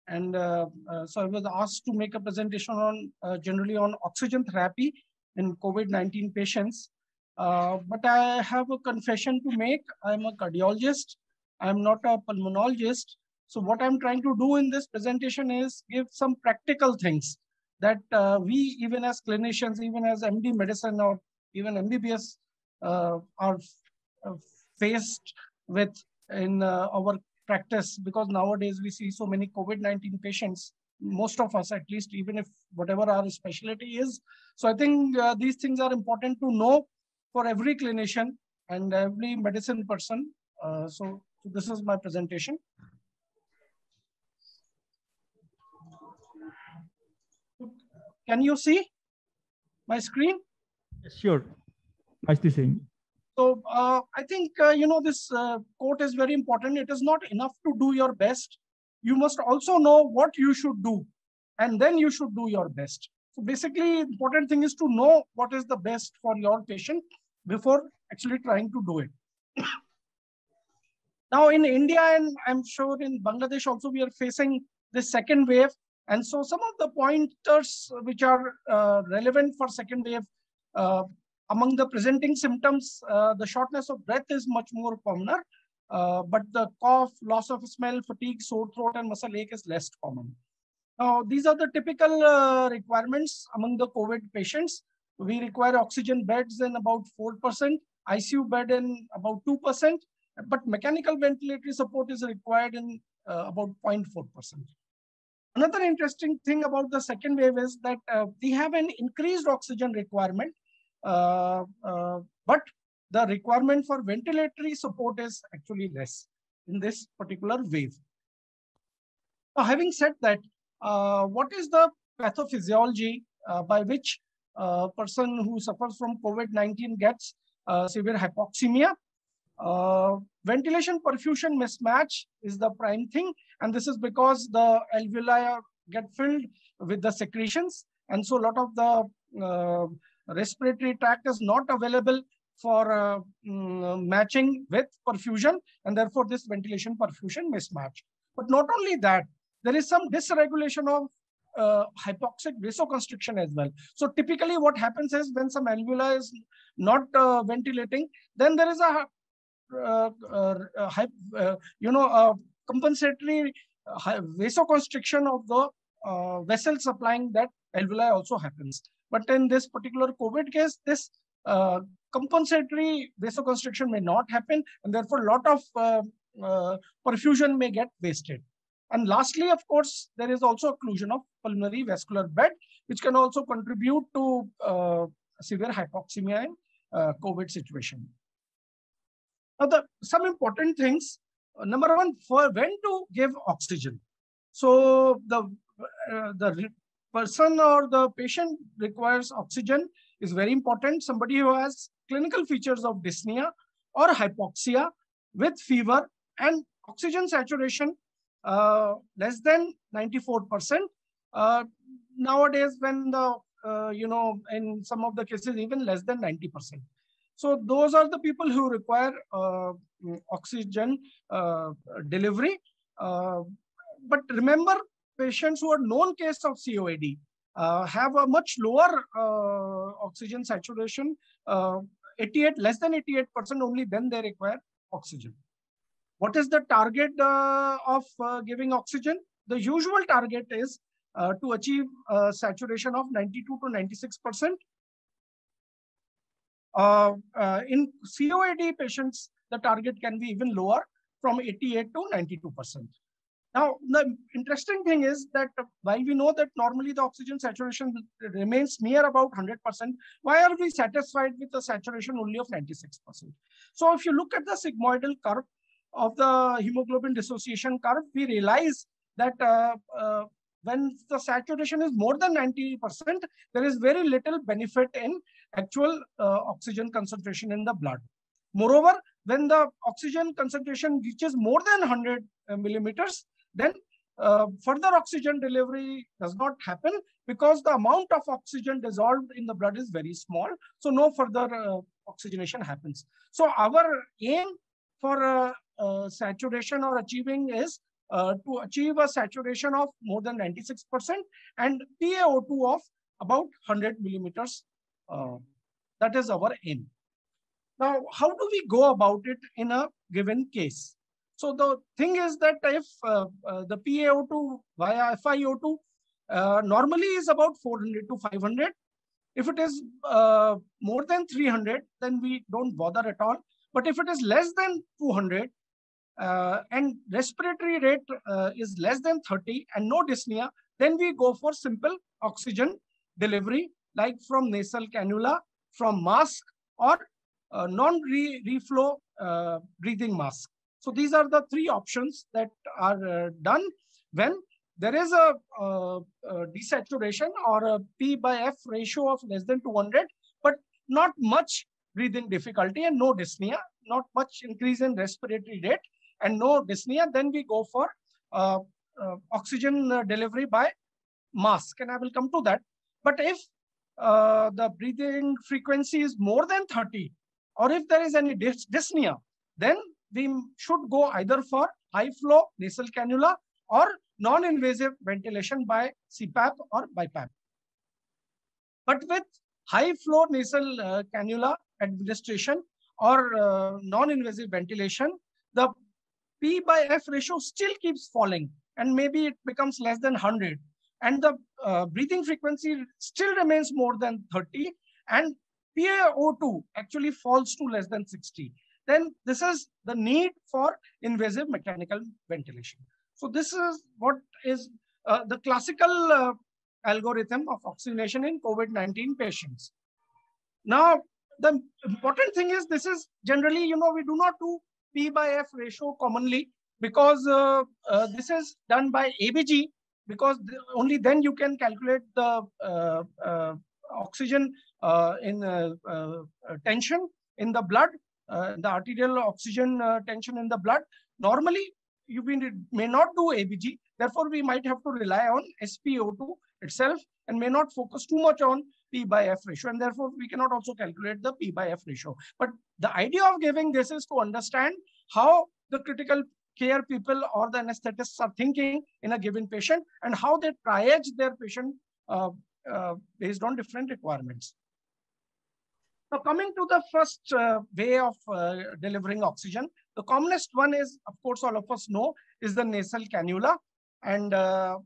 And so I was asked to make a presentation on generally on oxygen therapy in COVID-19 patients. But I have a confession to make. I'm a cardiologist. I'm not a pulmonologist. So what I'm trying to do in this presentation is give some practical things that we, even as clinicians, even as MD medicine or even MBBS, are faced with in our practice, because nowadays we see so many COVID-19 patients, most of us at least, even if whatever our specialty is. So I think these things are important to know for every clinician and every medicine person. So this is my presentation. Can you see my screen? Sure. I see seeing. So I think, this quote is very important. It is not enough to do your best. You must also know what you should do, and then you should do your best. So basically, important thing is to know what is the best for your patient before actually trying to do it. Now in India, and I'm sure in Bangladesh also, we are facing the second wave. And so some of the pointers which are relevant for second wave, among the presenting symptoms, the shortness of breath is much more commoner, but the cough, loss of smell, fatigue, sore throat, and muscle ache is less common. Now, these are the typical requirements among the COVID patients. We require oxygen beds in about 4%, ICU bed in about 2%, but mechanical ventilatory support is required in about 0.4%. Another interesting thing about the second wave is that we have an increased oxygen requirement, but the requirement for ventilatory support is actually less in this particular wave. Now, having said that, what is the pathophysiology by which a person who suffers from COVID-19 gets severe hypoxemia? Ventilation perfusion mismatch is the prime thing, and this is because the alveoli get filled with the secretions, and so a lot of the respiratory tract is not available for matching with perfusion, and therefore this ventilation perfusion mismatch. But not only that, there is some dysregulation of hypoxic vasoconstriction as well. So typically what happens is when some alveoli is not ventilating, then there is a compensatory vasoconstriction of the vessel supplying that alveoli also happens. But in this particular COVID case, this compensatory vasoconstriction may not happen, and therefore a lot of perfusion may get wasted. And lastly, of course, there is also occlusion of pulmonary vascular bed, which can also contribute to severe hypoxemia in COVID situation. Now, some important things. Number one, for when to give oxygen. So the person or the patient requires oxygen is very important. Somebody who has clinical features of dyspnea or hypoxia with fever and oxygen saturation less than 94%. Nowadays, when the in some of the cases even less than 90%. So those are the people who require oxygen delivery. But remember, patients who are known case of COAD have a much lower oxygen saturation, less than 88%, only then they require oxygen. What is the target of giving oxygen? The usual target is to achieve a saturation of 92 to 96%. In COAD patients, the target can be even lower, from 88 to 92%. Now, the interesting thing is that while we know that normally the oxygen saturation remains near about 100%, why are we satisfied with a saturation only of 96%? So if you look at the sigmoidal curve of the hemoglobin dissociation curve, we realize that when the saturation is more than 90%, there is very little benefit in actual oxygen concentration in the blood. Moreover, when the oxygen concentration reaches more than 100 millimeters, then further oxygen delivery does not happen because the amount of oxygen dissolved in the blood is very small. So no further oxygenation happens. So our aim for saturation or achieving is to achieve a saturation of more than 96% and PaO2 of about 100 millimeters. That is our aim. Now, how do we go about it in a given case? So the thing is that if the PaO2 via FiO2 normally is about 400 to 500. If it is more than 300, then we don't bother at all. But if it is less than 200 and respiratory rate is less than 30 and no dyspnea, then we go for simple oxygen delivery, like from nasal cannula, from mask, or non-reflow breathing mask. So these are the three options that are done when there is a desaturation or a P/F ratio of less than 200, but not much breathing difficulty and no dyspnea, not much increase in respiratory rate and no dyspnea. Then we go for oxygen delivery by mask, and I will come to that. But if the breathing frequency is more than 30, or if there is any dyspnea, then we should go either for high flow nasal cannula or non-invasive ventilation by CPAP or BiPAP. But with high flow nasal cannula administration or non-invasive ventilation, the P/F ratio still keeps falling, and maybe it becomes less than 100. And the breathing frequency still remains more than 30. and PaO2 actually falls to less than 60, then this is the need for invasive mechanical ventilation. So this is what is the classical algorithm of oxygenation in COVID-19 patients. Now, the important thing is this is generally, we do not do P/F ratio commonly because this is done by ABG, because only then you can calculate the oxygen in tension in the blood, the arterial oxygen tension in the blood. Normally, you may not do ABG. Therefore, we might have to rely on SpO2 itself and may not focus too much on P/F ratio. And therefore, we cannot also calculate the P/F ratio. But the idea of giving this is to understand how the critical care people or the anesthetists are thinking in a given patient and how they triage their patient based on different requirements. Now, coming to the first way of delivering oxygen, the commonest one is, of course, all of us know, is the nasal cannula. And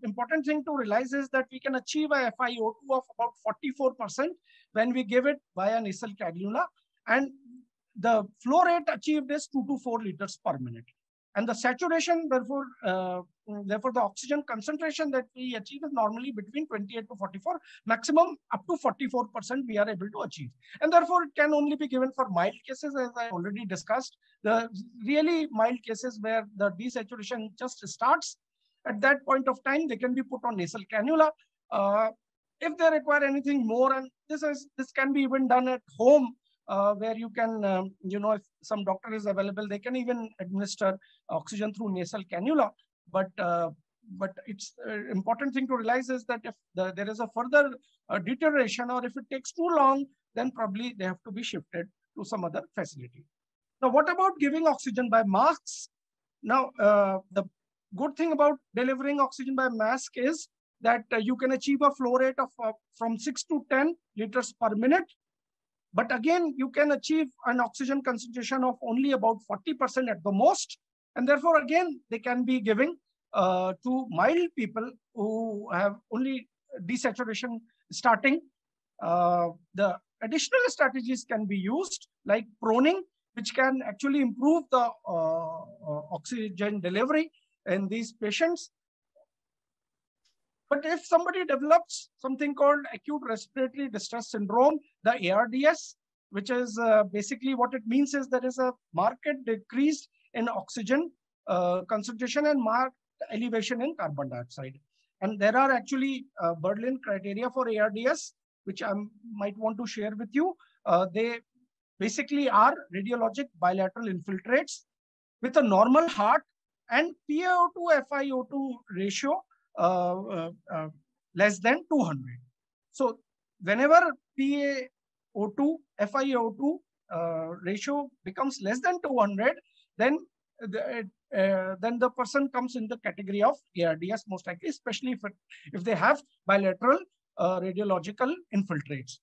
important thing to realize is that we can achieve a FiO2 of about 44% when we give it via nasal cannula. And the flow rate achieved is 2 to 4 liters per minute. And the saturation, therefore, the oxygen concentration that we achieve is normally between 28 to 44, maximum up to 44% we are able to achieve. And therefore, it can only be given for mild cases, as I already discussed. The really mild cases where the desaturation just starts, at that point of time, they can be put on nasal cannula. If they require anything more, and this can be even done at home, where you can, if some doctor is available, they can even administer oxygen through nasal cannula. But it's important thing to realize is that if there is a further deterioration or if it takes too long, then probably they have to be shifted to some other facility. Now, what about giving oxygen by masks? Now, the good thing about delivering oxygen by mask is that you can achieve a flow rate of from 6 to 10 liters per minute. But again, you can achieve an oxygen concentration of only about 40% at the most. And therefore, again, they can be giving to mild people who have only desaturation starting. The additional strategies can be used like proning, which can actually improve the oxygen delivery in these patients. But if somebody develops something called acute respiratory distress syndrome, the ARDS, which is basically what it means is there is a marked decrease in oxygen concentration and marked elevation in carbon dioxide. And there are actually Berlin criteria for ARDS, which I might want to share with you. They basically are radiologic bilateral infiltrates with a normal heart and PaO2 FiO2 ratio less than 200. So whenever PaO2 FiO2 ratio becomes less than 200, then the person comes in the category of ARDS most likely, especially if they have bilateral radiological infiltrates.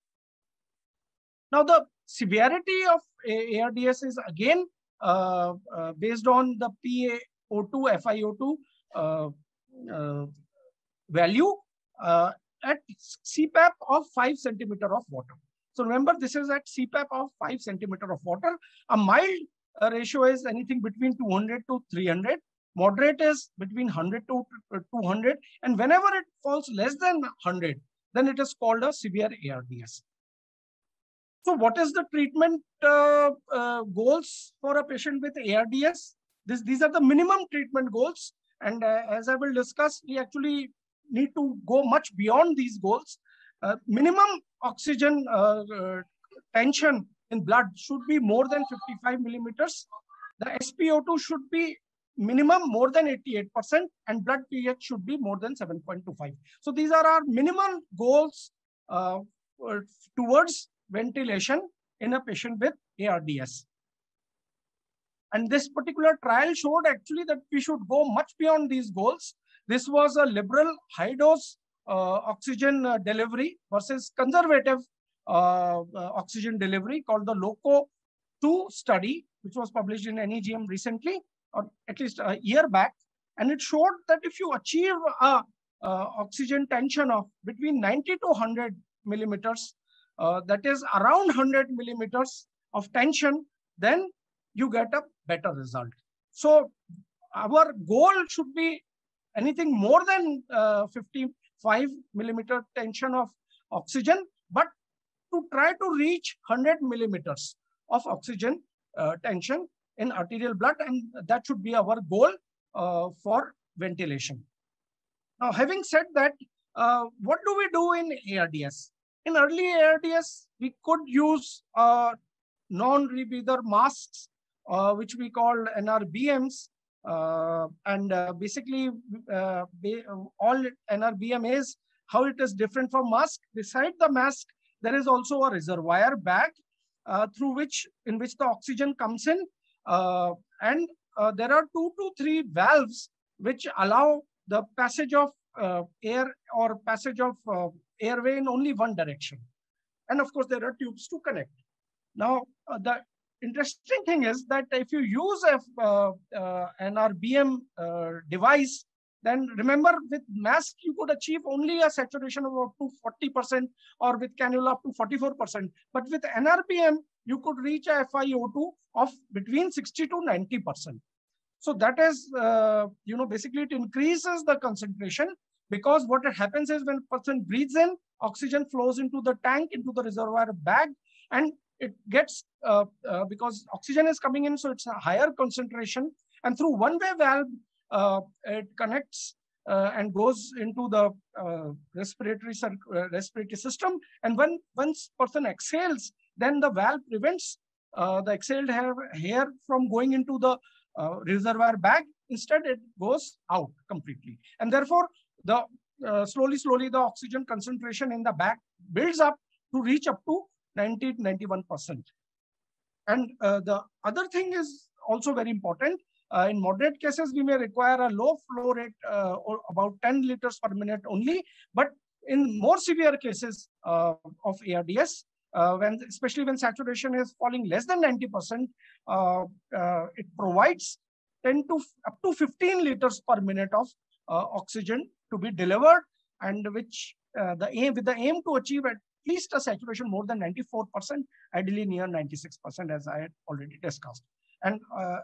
Now, the severity of ARDS is again based on the PaO2 FiO2 value at CPAP of 5 centimeter of water. So remember, this is at CPAP of 5 centimeter of water. A mild ratio is anything between 200 to 300. Moderate is between 100 to 200. And whenever it falls less than 100, then it is called a severe ARDS. So what is the treatment goals for a patient with ARDS? These are the minimum treatment goals. And as I will discuss, we actually need to go much beyond these goals. Minimum oxygen tension in blood should be more than 55 millimeters. The SpO2 should be minimum more than 88%, and blood pH should be more than 7.25. So these are our minimum goals towards ventilation in a patient with ARDS. And this particular trial showed actually that we should go much beyond these goals. This was a liberal high dose oxygen delivery versus conservative oxygen delivery called the LOCO-2 study, which was published in NEGM recently, or at least a year back. And it showed that if you achieve a oxygen tension of between 90 to 100 millimeters, that is around 100 millimeters of tension, then you get a better result. So our goal should be anything more than 55 millimeter tension of oxygen, but to try to reach 100 millimeters of oxygen tension in arterial blood, and that should be our goal for ventilation. Now, having said that, what do we do in ARDS? In early ARDS, we could use non-rebreather masks, which we call NRBMs. Basically, all NRBM is how it is different from mask. Beside the mask, there is also a reservoir bag in which the oxygen comes in. There are 2 to 3 valves which allow the passage of air or passage of airway in only one direction. And of course, there are tubes to connect. Now, the interesting thing is that if you use an RBM device, then remember with mask, you could achieve only a saturation of up to 40% or with cannula up to 44%. But with NRBM, you could reach a FiO2 of between 60 to 90%. So that is, basically it increases the concentration, because what happens is when a person breathes in, oxygen flows into the tank, into the reservoir bag, and it gets, because oxygen is coming in, so it's a higher concentration. And through one-way valve, it connects and goes into the respiratory system. And once person exhales, then the valve prevents the exhaled air from going into the reservoir bag. Instead, it goes out completely. And therefore, the slowly the oxygen concentration in the bag builds up to reach up to 90 to 91%. And the other thing is also very important. In moderate cases, we may require a low flow rate, or about 10 liters per minute only. But in more severe cases of ARDS, especially when saturation is falling less than 90%, it provides 10 to up to 15 liters per minute of oxygen to be delivered, and which with the aim to achieve at least a saturation more than 94%, ideally near 96%, as I had already discussed. And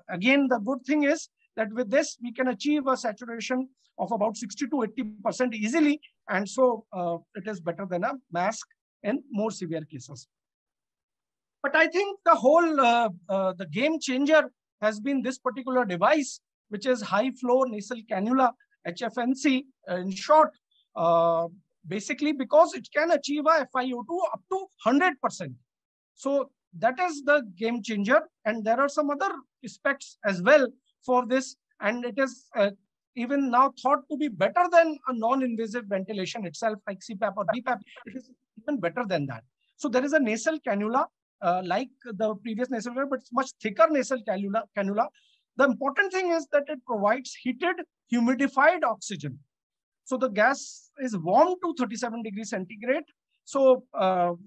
again, the good thing is that with this, we can achieve a saturation of about 60 to 80% easily. And so it is better than a mask in more severe cases. But I think the whole, the game changer has been this particular device, which is high flow nasal cannula, HFNC in short, basically because it can achieve a FiO2 up to 100%. So that is the game changer. And there are some other aspects as well for this. And it is even now thought to be better than a non-invasive ventilation itself, like CPAP or BPAP. It is even better than that. So there is a nasal cannula, like the previous nasal cannula, but it's much thicker nasal cannula. The important thing is that it provides heated, humidified oxygen. So the gas is warm to 37 degrees centigrade. So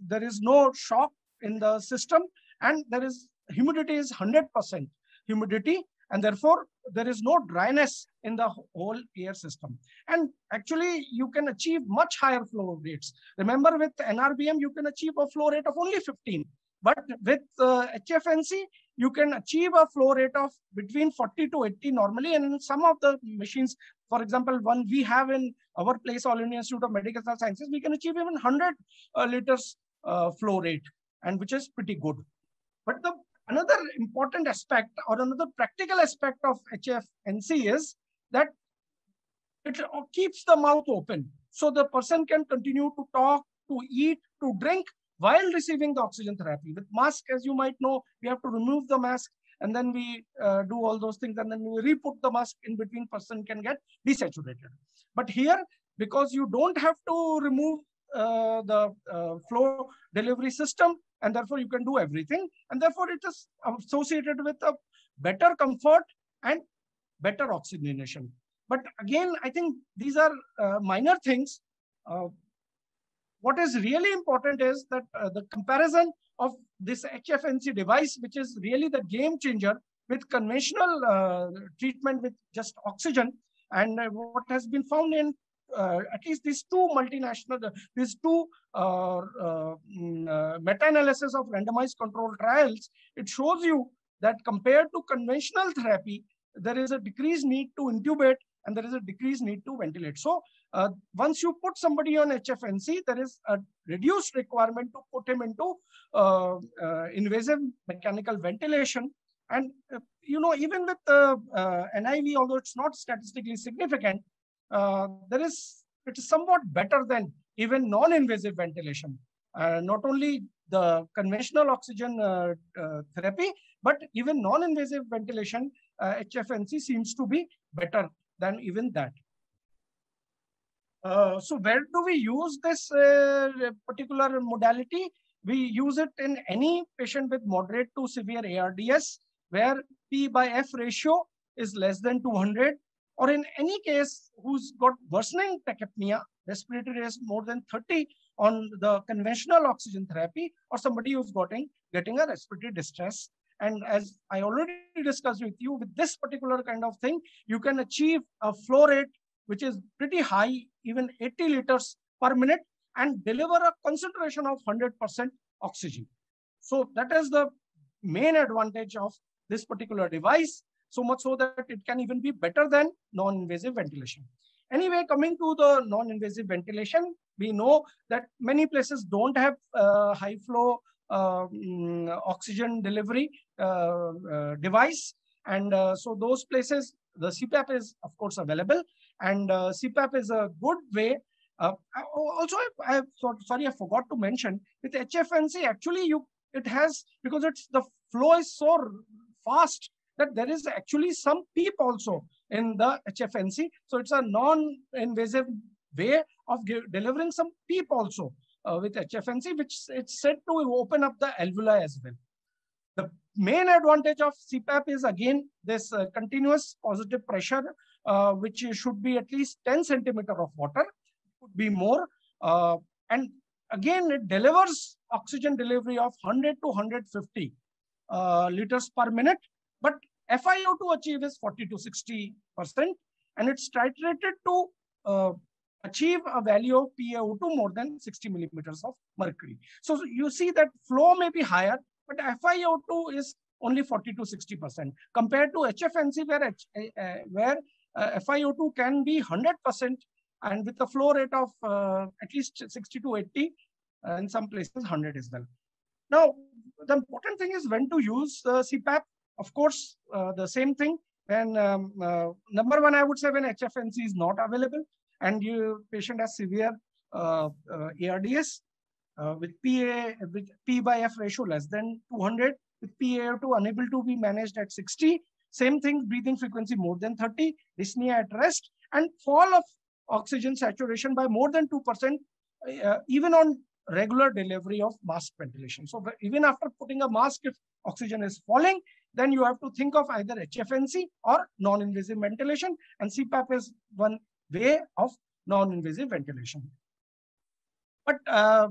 there is no shock in the system, and there is humidity is 100% humidity, and therefore there is no dryness in the whole air system. And actually, you can achieve much higher flow rates. Remember, with NRBM, you can achieve a flow rate of only 15. But with HFNC, you can achieve a flow rate of between 40 to 80 normally. And in some of the machines, for example, one we have in our place, All India Institute of Medical Sciences, we can achieve even 100 liters flow rate, and which is pretty good. But another important aspect or another practical aspect of HFNC is that it keeps the mouth open. So the person can continue to talk, to eat, to drink while receiving the oxygen therapy. With mask, as you might know, we have to remove the mask, and then we do all those things, and then we re-put the mask in between, person can get desaturated. But here, because you don't have to remove the flow delivery system, and therefore you can do everything, and therefore it is associated with a better comfort and better oxygenation. But again, I think these are minor things. What is really important is that the comparison of this HFNC device, which is really the game changer, with conventional treatment with just oxygen, and what has been found in at least these two multinational, these two meta-analysis of randomized controlled trials, it shows you that compared to conventional therapy, there is a decreased need to intubate and there is a decreased need to ventilate. So once you put somebody on HFNC, there is a reduced requirement to put him into invasive mechanical ventilation. And even with NIV, although it's not statistically significant, it is somewhat better than even non-invasive ventilation. Not only the conventional oxygen therapy, but even non-invasive ventilation, HFNC seems to be better than even that. So where do we use this particular modality? We use it in any patient with moderate to severe ARDS, where P/F ratio is less than 200, or in any case who's got worsening tachypnea, respiratory rate more than 30 on the conventional oxygen therapy, or somebody who's getting a respiratory distress. And as I already discussed with you, with this particular kind of thing, you can achieve a flow rate which is pretty high, even 80 liters per minute, and deliver a concentration of 100% oxygen. So that is the main advantage of this particular device, so much so that it can even be better than non-invasive ventilation. Anyway, coming to the non-invasive ventilation, we know that many places don't have high flow oxygen delivery device. And so those places, the CPAP is of course available, and CPAP is a good way. Also, sorry, I forgot to mention, with HFNC, actually it has, because the flow is so fast that there is actually some PEEP also in the HFNC. So it's a non-invasive way of delivering some PEEP also with HFNC, which it's said to open up the alveoli as well. The main advantage of CPAP is again this continuous positive pressure, which should be at least 10 centimeter of water, could be more. And again, it delivers oxygen delivery of 100 to 150 liters per minute, but FiO2 achieve is 40 to 60%, and it's titrated to achieve a value of PaO2 more than 60 millimeters of mercury. So you see that flow may be higher, but FiO2 is only 40 to 60% compared to HFNC, where FiO2 can be 100%, and with a flow rate of at least 60 to 80, in some places 100 as well. Now, the important thing is when to use CPAP. Of course, the same thing. And number one, I would say when HFNC is not available and your patient has severe ARDS with P/F ratio less than 200, with PaO2 unable to be managed at 60. Same thing, breathing frequency more than 30, dyspnea at rest, and fall of oxygen saturation by more than 2%, even on regular delivery of mask ventilation. So even after putting a mask, if oxygen is falling, then you have to think of either HFNC or non-invasive ventilation, and CPAP is one way of non-invasive ventilation. But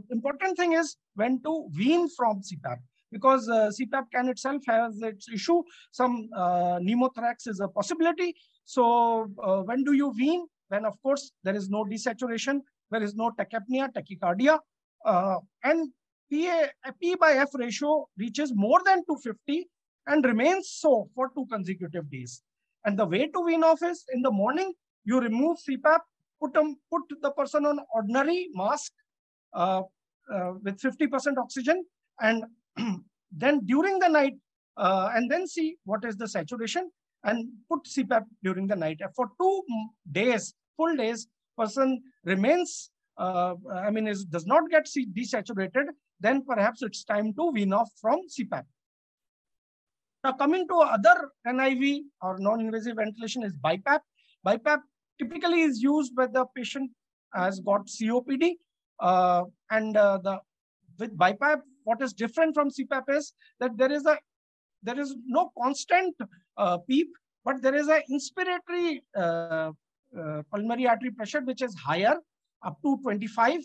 important thing is when to wean from CPAP, because CPAP can itself has its issue. Some pneumothorax is a possibility. So when do you wean? When of course there is no desaturation, there is no tachypnea, tachycardia, and P/F ratio reaches more than 250 and remains so for 2 consecutive days. And the way to wean off is in the morning, you remove CPAP, put the person on ordinary mask with 50% oxygen, and then during the night, and then see what is the saturation and put CPAP during the night. For 2 days, full days, person remains, does not get desaturated, then perhaps it's time to wean off from CPAP. Now coming to other NIV or non-invasive ventilation is BiPAP. BiPAP typically is used when the patient has got COPD. With BiPAP, what is different from CPAP is that there is no constant PEEP, but there is an inspiratory pulmonary artery pressure which is higher, up to 25.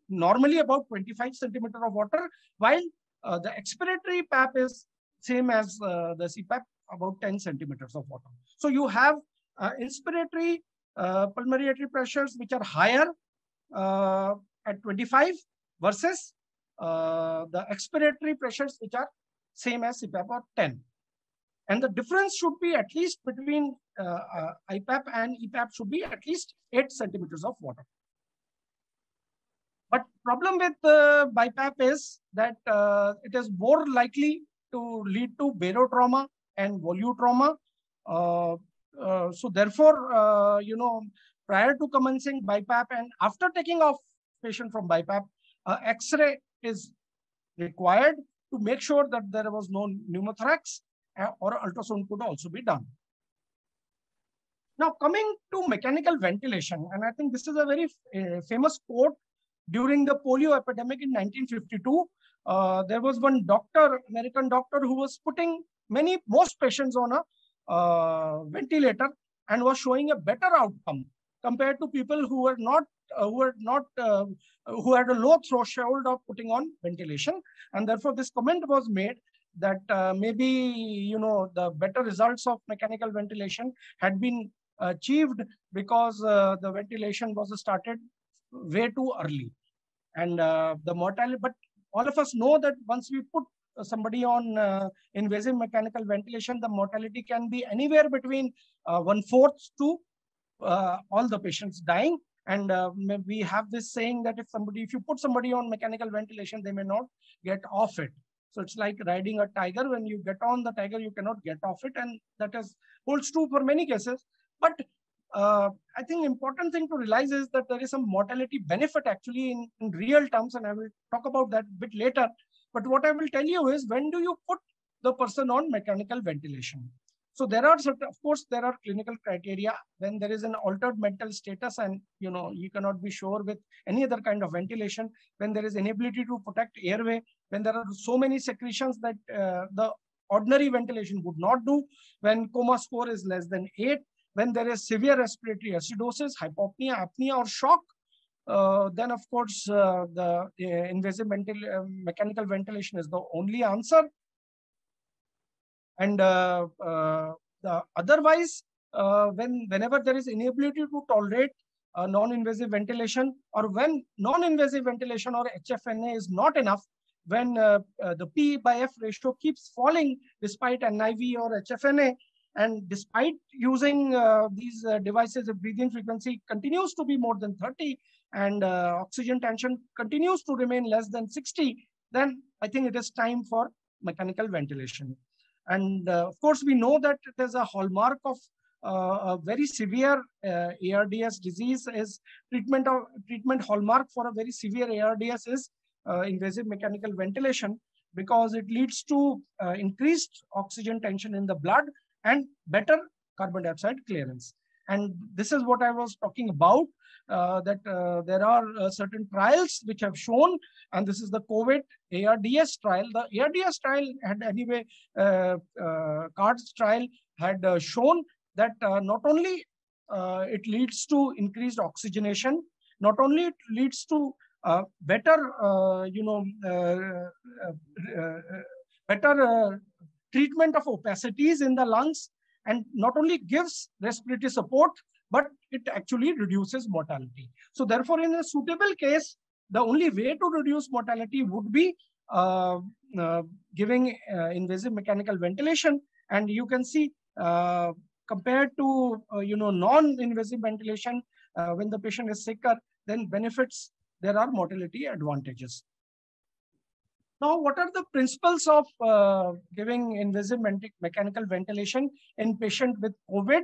Normally about 25 centimeter of water, while the expiratory PAP is same as the CPAP, about 10 centimeters of water. So you have inspiratory pulmonary artery pressures which are higher at 25 versus the expiratory pressures which are same as CPAP or 10. And the difference should be at least between IPAP and EPAP should be at least 8 centimeters of water. But problem with BiPAP is that it is more likely to lead to barotrauma and volutrauma. So therefore, prior to commencing BiPAP and after taking off patient from BiPAP, X-ray is required to make sure that there was no pneumothorax, or ultrasound could also be done. Now coming to mechanical ventilation, and I think this is a very famous quote during the polio epidemic in 1952. There was one doctor, American doctor, who was putting most patients on a ventilator and was showing a better outcome compared to people who were not who had a low threshold of putting on ventilation. And therefore this comment was made that maybe the better results of mechanical ventilation had been achieved because the ventilation was started way too early. And the mortality, but all of us know that once we put somebody on invasive mechanical ventilation, the mortality can be anywhere between 1/4 to all the patients dying. And we have this saying that if you put somebody on mechanical ventilation, they may not get off it. So it's like riding a tiger. When you get on the tiger, you cannot get off it. And that holds true for many cases. But I think important thing to realize is that there is some mortality benefit actually in real terms. And I will talk about that a bit later. But what I will tell you is, when do you put the person on mechanical ventilation? So there are certain, of course, there are clinical criteria when there is an altered mental status and you cannot be sure with any other kind of ventilation, when there is inability to protect airway, when there are so many secretions that the ordinary ventilation would not do, when coma score is less than 8, when there is severe respiratory acidosis, hypopnea, apnea, or shock, then of course the invasive mechanical ventilation is the only answer. And otherwise, whenever there is inability to tolerate non-invasive ventilation, or when non-invasive ventilation or HFNA is not enough, when the P/F ratio keeps falling despite NIV or HFNA, and despite using these devices, the breathing frequency continues to be more than 30 and oxygen tension continues to remain less than 60, then I think it is time for mechanical ventilation. And of course, we know that there's a hallmark of a very severe ARDS disease is treatment hallmark for a very severe ARDS is invasive mechanical ventilation, because it leads to increased oxygen tension in the blood and better carbon dioxide clearance. And this is what I was talking about, that there are certain trials which have shown, and this is the COVID ARDS trial. The ARDS trial had anyway, CARDS trial had shown that not only it leads to increased oxygenation, not only it leads to better, better treatment of opacities in the lungs, and not only gives respiratory support, but it actually reduces mortality. So therefore, in a suitable case, the only way to reduce mortality would be giving invasive mechanical ventilation. And you can see compared to non-invasive ventilation, when the patient is sicker, then benefits, there are mortality advantages. Now, what are the principles of giving invasive mechanical ventilation in patient with COVID?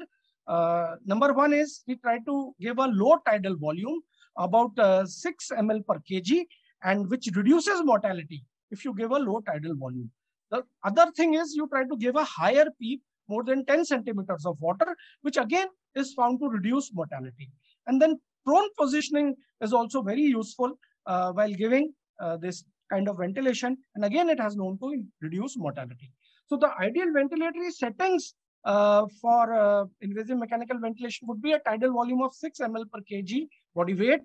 Number one is we try to give a low tidal volume, about 6 ml per kg, and which reduces mortality if you give a low tidal volume. The other thing is you try to give a higher PEEP, more than 10 centimeters of water, which again is found to reduce mortality. And then prone positioning is also very useful while giving this kind of ventilation. And again, it has known to reduce mortality. So the ideal ventilatory settings for invasive mechanical ventilation would be a tidal volume of 6 ml per kg body weight,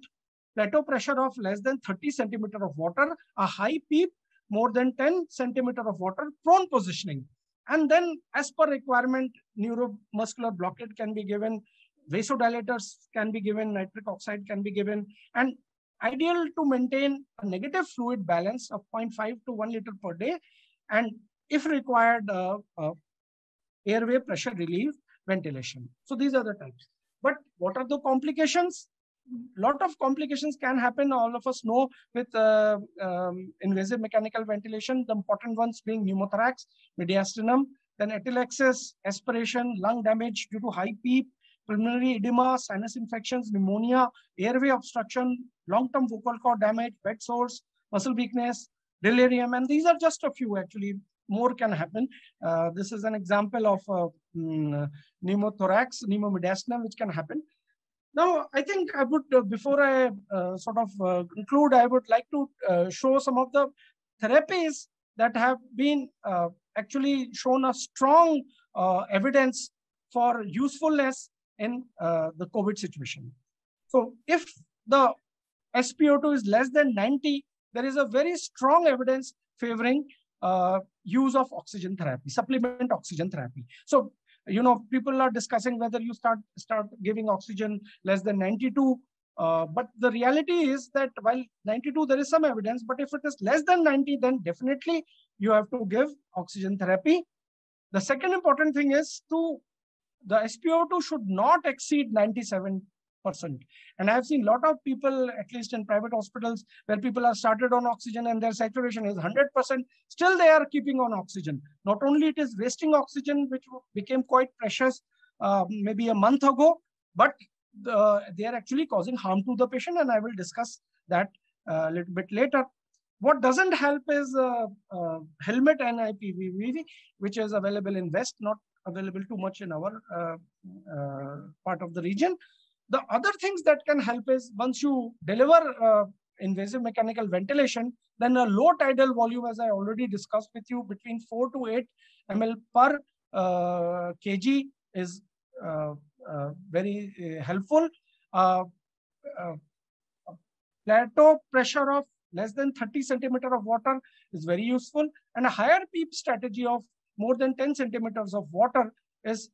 plateau pressure of less than 30 centimeter of water, a high PEEP, more than 10 centimeter of water, prone positioning. And then as per requirement, neuromuscular blockade can be given vasodilators can be given, nitric oxide can be given, and ideal to maintain a negative fluid balance of 0.5 to 1 liter per day, and if required, airway pressure relief ventilation. So these are the types. But what are the complications? Lot of complications can happen. All of us know with invasive mechanical ventilation, the important ones being pneumothorax, mediastinum, then atelectasis, aspiration, lung damage due to high PEEP, pulmonary edema, sinus infections, pneumonia, airway obstruction, long-term vocal cord damage, bed sores, muscle weakness, delirium, and these are just a few. Actually, more can happen. This is an example of pneumothorax, pneumomediastinum, which can happen. Now, I think I would, before I conclude, I would like to show some of the therapies that have been actually shown a strong evidence for usefulness in the COVID situation. So if the SpO2 is less than 90, there is a very strong evidence favoring use of oxygen therapy, supplement oxygen therapy. So, you know, people are discussing whether you start giving oxygen less than 92. But the reality is that while 92, there is some evidence, but if it is less than 90, then definitely you have to give oxygen therapy. The second important thing is the SpO2 should not exceed 97%. And I've seen a lot of people, at least in private hospitals, where people are started on oxygen and their saturation is 100%, still they are keeping on oxygen. Not only it is wasting oxygen, which became quite precious maybe a month ago, but they are actually causing harm to the patient, and I will discuss that a little bit later. What doesn't help is helmet and IPVV, which is available in West, not available too much in our part of the region. The other things that can help is once you deliver invasive mechanical ventilation, then a low tidal volume, as I already discussed with you, between 4 to 8 ml per kg is very helpful. Plateau pressure of less than 30 centimeter of water is very useful, and a higher PEEP strategy of more than 10 centimeters of water is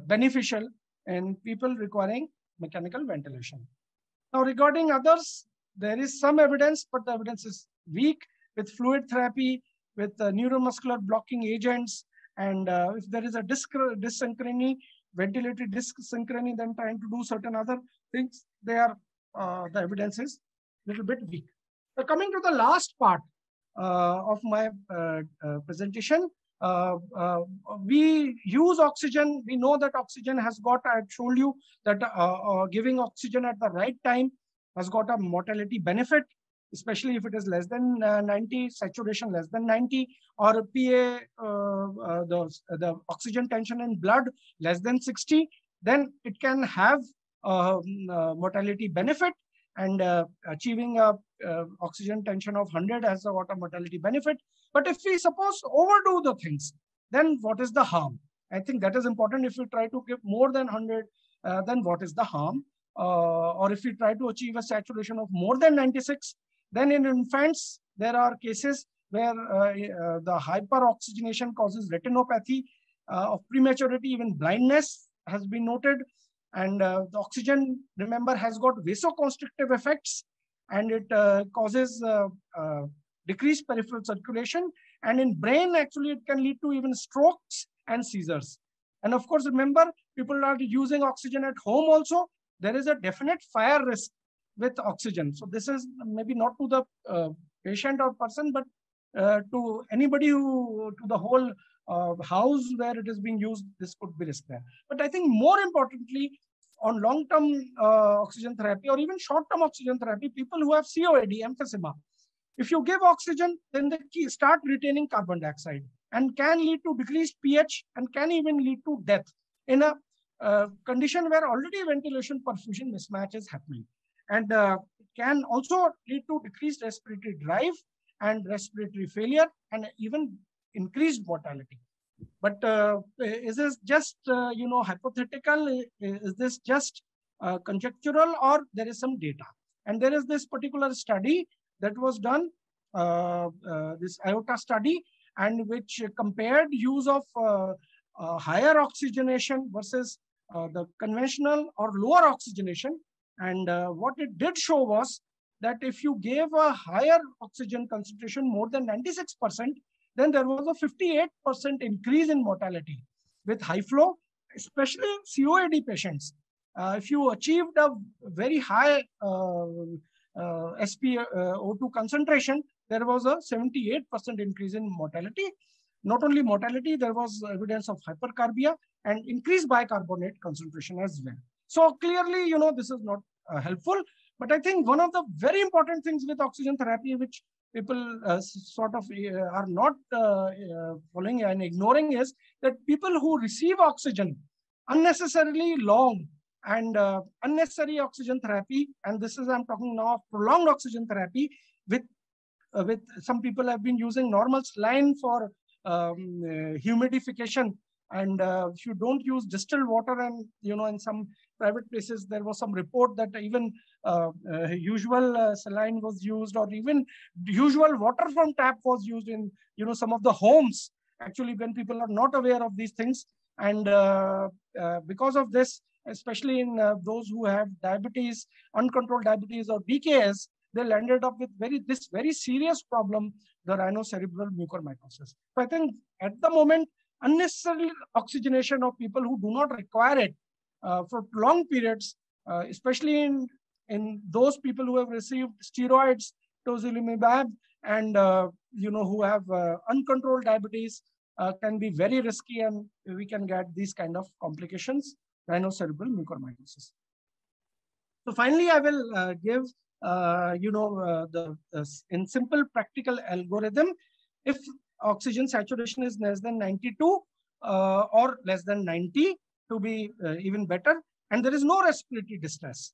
beneficial in people requiring mechanical ventilation. Now, regarding others, there is some evidence, but the evidence is weak with fluid therapy, with neuromuscular blocking agents, and if there is a disc synchrony, ventilatory disc synchrony, then trying to do certain other things, the evidence is a little bit weak. So coming to the last part of my presentation, we use oxygen. We know that oxygen has got, I told you that giving oxygen at the right time has got a mortality benefit, especially if it is less than 90, saturation less than 90, or PA, the oxygen tension in blood less than 60, then it can have mortality benefit, and achieving a oxygen tension of 100 has a water mortality benefit. But if we suppose overdo the things, then what is the harm? I think that is important. If we try to give more than 100, then what is the harm? Or if we try to achieve a saturation of more than 96, then in infants, there are cases where the hyperoxygenation causes retinopathy of prematurity, even blindness has been noted. And the oxygen, remember, has got vasoconstrictive effects, and it causes decreased peripheral circulation. And in brain, actually, it can lead to even strokes and seizures. And of course, remember, people are using oxygen at home also. There is a definite fire risk with oxygen. So this is maybe not to the patient or person, but to anybody who, to the whole house where it is being used, this could be risk there. But I think more importantly, on long-term oxygen therapy or even short-term oxygen therapy, people who have COAD, emphysema, if you give oxygen, then they start retaining carbon dioxide and can lead to decreased pH and can even lead to death in a condition where already ventilation perfusion mismatch is happening. And it can also lead to decreased respiratory drive and respiratory failure and even increased mortality. But is this just, hypothetical? Is this just conjectural, or there is some data? And there is this particular study that was done, this IOTA study, and which compared use of higher oxygenation versus the conventional or lower oxygenation. And what it did show was that if you gave a higher oxygen concentration, more than 96%, then there was a 58% increase in mortality with high flow, especially in COAD patients. If you achieved a very high SpO2 concentration, there was a 78% increase in mortality. Not only mortality, there was evidence of hypercarbia and increased bicarbonate concentration as well. So clearly, this is not helpful. But I think one of the very important things with oxygen therapy, which people sort of are not following and ignoring, is that people who receive oxygen unnecessarily long and unnecessary oxygen therapy, and this is, I'm talking now of prolonged oxygen therapy, with some people have been using normal saline for humidification. And if you don't use distilled water, and in some private places there was some report that even usual saline was used, or even usual water from tap was used in some of the homes, actually, when people are not aware of these things. And because of this, especially in those who have diabetes, uncontrolled diabetes or DKS, they landed up with this very serious problem, the rhinocerebral mucormycosis. So I think at the moment, unnecessary oxygenation of people who do not require it for long periods, especially in those people who have received steroids, tocilizumab, and who have uncontrolled diabetes, can be very risky, and we can get these kind of complications, rhinocerebral mucormycosis. So finally, I will give in simple practical algorithm. If oxygen saturation is less than 92 or less than 90 to be even better, and there is no respiratory distress,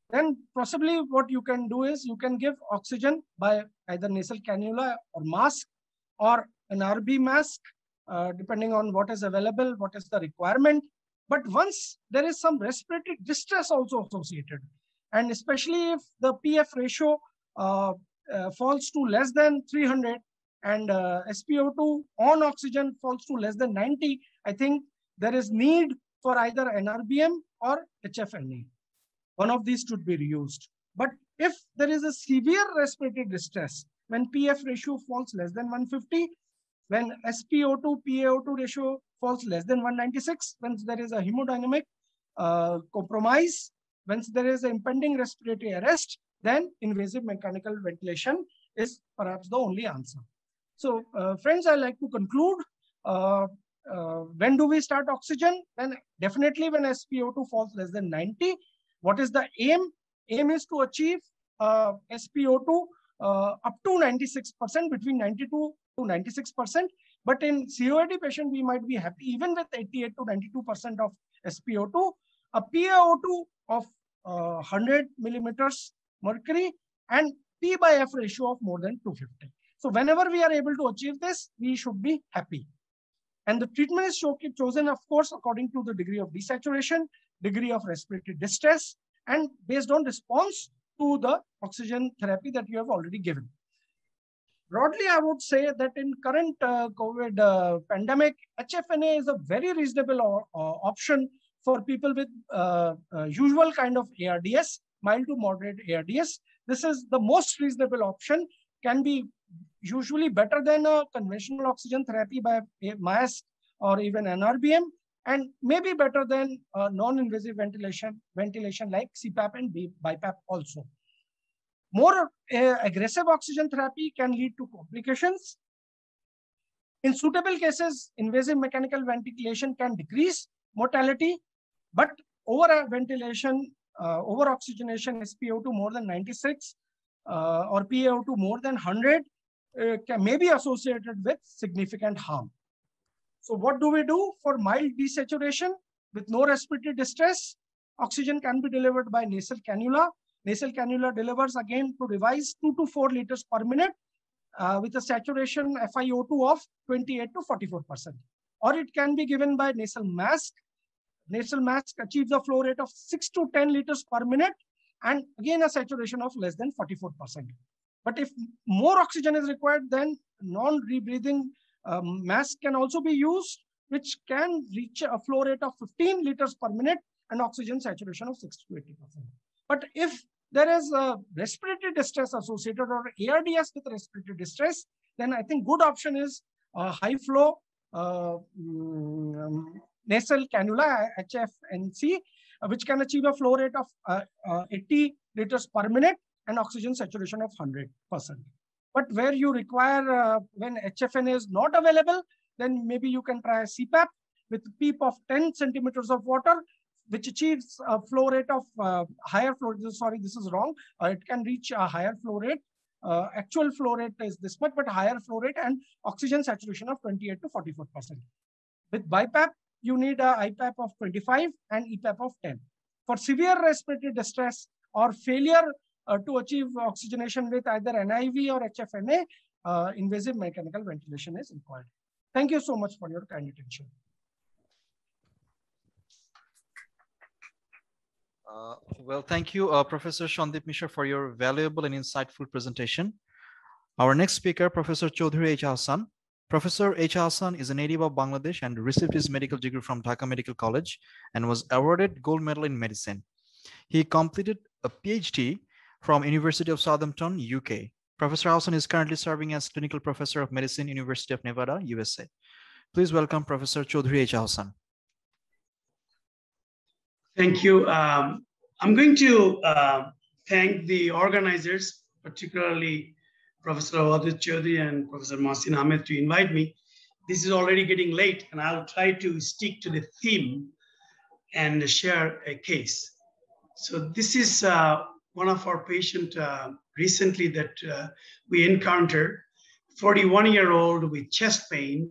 then possibly what you can do is you can give oxygen by either nasal cannula or mask, or an RB mask, depending on what is available, what is the requirement. But once there is some respiratory distress also associated, and especially if the PF ratio falls to less than 300, and SpO2 on oxygen falls to less than 90, I think there is need for either NRBM or HFNA. One of these should be reused. But if there is a severe respiratory distress, when PF ratio falls less than 150, when SpO2 PaO2 ratio falls less than 196, when there is a hemodynamic compromise, when there is an impending respiratory arrest, then invasive mechanical ventilation is perhaps the only answer. So friends, I like to conclude. When do we start oxygen? Then definitely when SpO2 falls less than 90. What is the aim? Aim is to achieve SpO2 up to 96%, between 92 to 96%. But in COAD patient, we might be happy even with 88 to 92% of SpO2, a PaO2 of 100 millimeters mercury, and P by F ratio of more than 250. So whenever we are able to achieve this, we should be happy. And the treatment is chosen, of course, according to the degree of desaturation, degree of respiratory distress, and based on response to the oxygen therapy that you have already given. Broadly, I would say that in current COVID pandemic, HFNA is a very reasonable option for people with usual kind of ARDS, mild to moderate ARDS. This is the most reasonable option, can be usually better than a conventional oxygen therapy by mask or even NRBM, and maybe better than non-invasive ventilation like CPAP and BiPAP also. More aggressive oxygen therapy can lead to complications. In suitable cases, invasive mechanical ventilation can decrease mortality, but over-ventilation, over-oxygenation, SpO2 more than 96 or PaO2 more than 100 may be associated with significant harm. So what do we do for mild desaturation with no respiratory distress? Oxygen can be delivered by nasal cannula. Nasal cannula delivers again to device 2 to 4 liters per minute with a saturation FiO2 of 28 to 44%. Or it can be given by nasal mask. Nasal mask achieves a flow rate of 6 to 10 liters per minute, and again a saturation of less than 44%. But if more oxygen is required, then non-rebreathing mask can also be used, which can reach a flow rate of 15 liters per minute and oxygen saturation of 60 to 80%. But if there is a respiratory distress associated or ARDS with respiratory distress, then I think good option is high flow nasal cannula, HFNC, which can achieve a flow rate of 80 liters per minute and oxygen saturation of 100%. But where you require, when HFN is not available, then maybe you can try a CPAP with a PEEP of 10 centimeters of water, which achieves a flow rate of higher flow. Sorry, this is wrong. It can reach a higher flow rate. Actual flow rate is this much, but higher flow rate and oxygen saturation of 28 to 44%. With BiPAP, you need a IPAP of 25 and EPAP of 10. For severe respiratory distress or failure to achieve oxygenation with either NIV or HFNA, invasive mechanical ventilation is required. Thank you so much for your kind attention. Well, thank you, Professor Shandeep Mishra, for your valuable and insightful presentation. Our next speaker, Professor Chowdhury H. Hassan. Professor H. Hassan is a native of Bangladesh and received his medical degree from Dhaka Medical College and was awarded gold medal in medicine. He completed a PhD from University of Southampton, UK. Professor Hassan is currently serving as clinical professor of medicine, University of Nevada, USA. Please welcome Professor Chowdhury H. Hassan. Thank you. I'm going to thank the organizers, particularly Professor Wadud Chowdhury and Professor Mohsin Ahmed, to invite me. This is already getting late, and I'll try to stick to the theme and share a case. So this is one of our patients recently that we encountered, 41-year-old with chest pain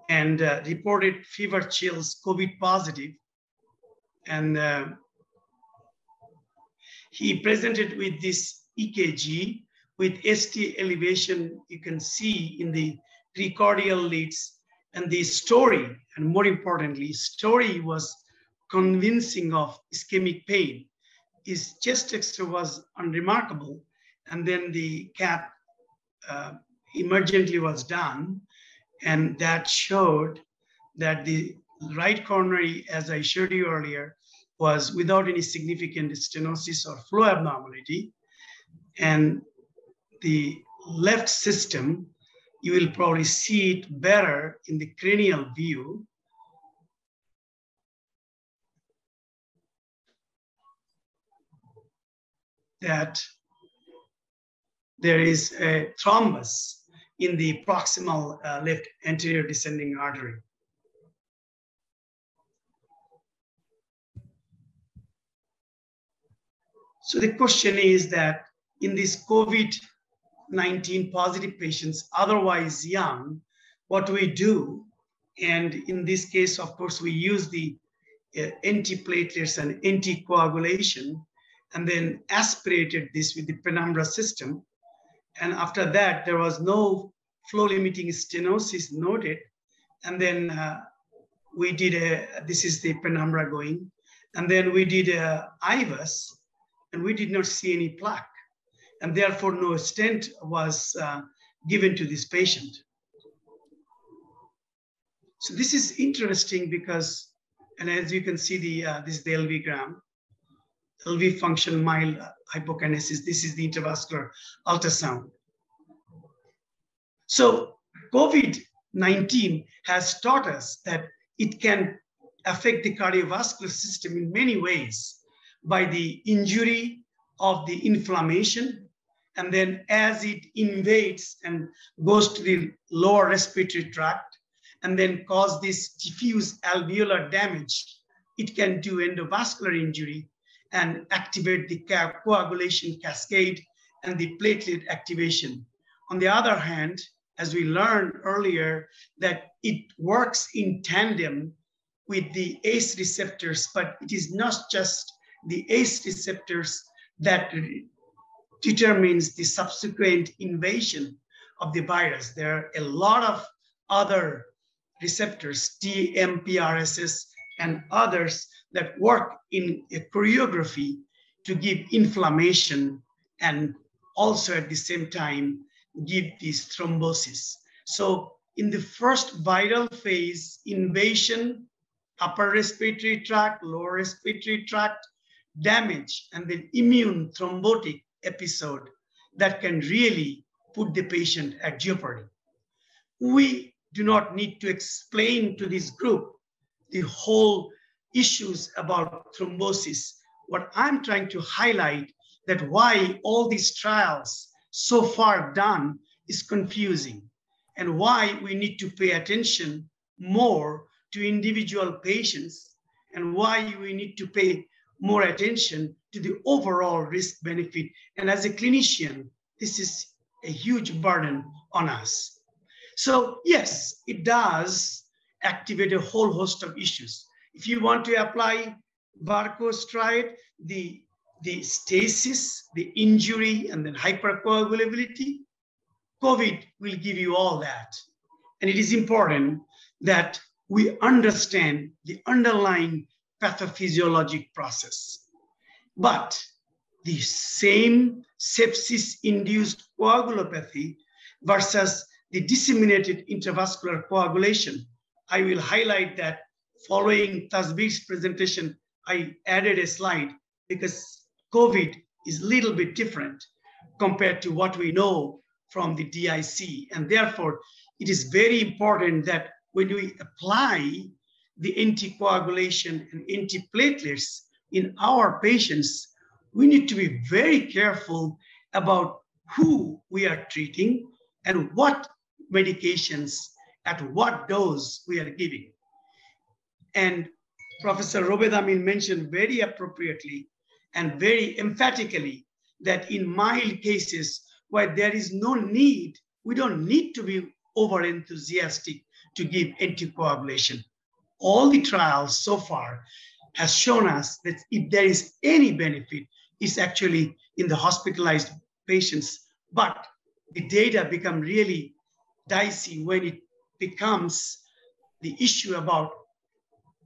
and reported fever, chills, COVID positive. And he presented with this EKG with ST elevation. You can see in the precordial leads, and the story, and more importantly, story was convincing of ischemic pain. His chest X-ray was unremarkable, and then the CAT emergently was done, and that showed that the right coronary, as I showed you earlier, was without any significant stenosis or flow abnormality. And the left system, you will probably see it better in the cranial view. That there is a thrombus in the proximal left anterior descending artery. So the question is that in these COVID-19 positive patients, otherwise young, what do we do? And in this case, of course, we use the antiplatelets and anticoagulation, and then aspirated this with the penumbra system. And after that, there was no flow limiting stenosis noted. And then we did this is the penumbra going. And then we did IVUS, and we did not see any plaque. And therefore, no stent was given to this patient. So this is interesting because, and as you can see, this is the LV gram. LV function, mild hypokinesis. This is the intravascular ultrasound. So COVID-19 has taught us that it can affect the cardiovascular system in many ways by the injury of the inflammation. And then as it invades and goes to the lower respiratory tract and then cause this diffuse alveolar damage, it can do endovascular injury and activate the coagulation cascade and the platelet activation. On the other hand, as we learned earlier, that it works in tandem with the ACE receptors, but it is not just the ACE receptors that determines the subsequent invasion of the virus. There are a lot of other receptors, TMPRSS and others, that work in a choreography to give inflammation and also at the same time give this thrombosis. So in the first viral phase, invasion, upper respiratory tract, lower respiratory tract damage, and then immune thrombotic episode that can really put the patient at jeopardy. We do not need to explain to this group the whole issues about thrombosis. What I'm trying to highlight that why all these trials so far done is confusing, and why we need to pay attention more to individual patients, and why we need to pay more attention to the overall risk benefit. And as a clinician, this is a huge burden on us. So yes, it does activate a whole host of issues. If you want to apply Barco's triad, the stasis, the injury, and then hypercoagulability, COVID will give you all that. And it is important that we understand the underlying pathophysiologic process. But the same sepsis-induced coagulopathy versus the disseminated intravascular coagulation, I will highlight that following Tasbih's presentation. I added a slide because COVID is a little bit different compared to what we know from the DIC. And therefore, it is very important that when we apply the anticoagulation and antiplatelets in our patients, we need to be very careful about who we are treating and what medications at what dose we are giving. And Professor Robed Amin mentioned very appropriately and very emphatically that in mild cases where there is no need, we don't need to be over-enthusiastic to give anticoagulation. All the trials so far has shown us that if there is any benefit, it's actually in the hospitalized patients. But the data become really dicey when it becomes the issue about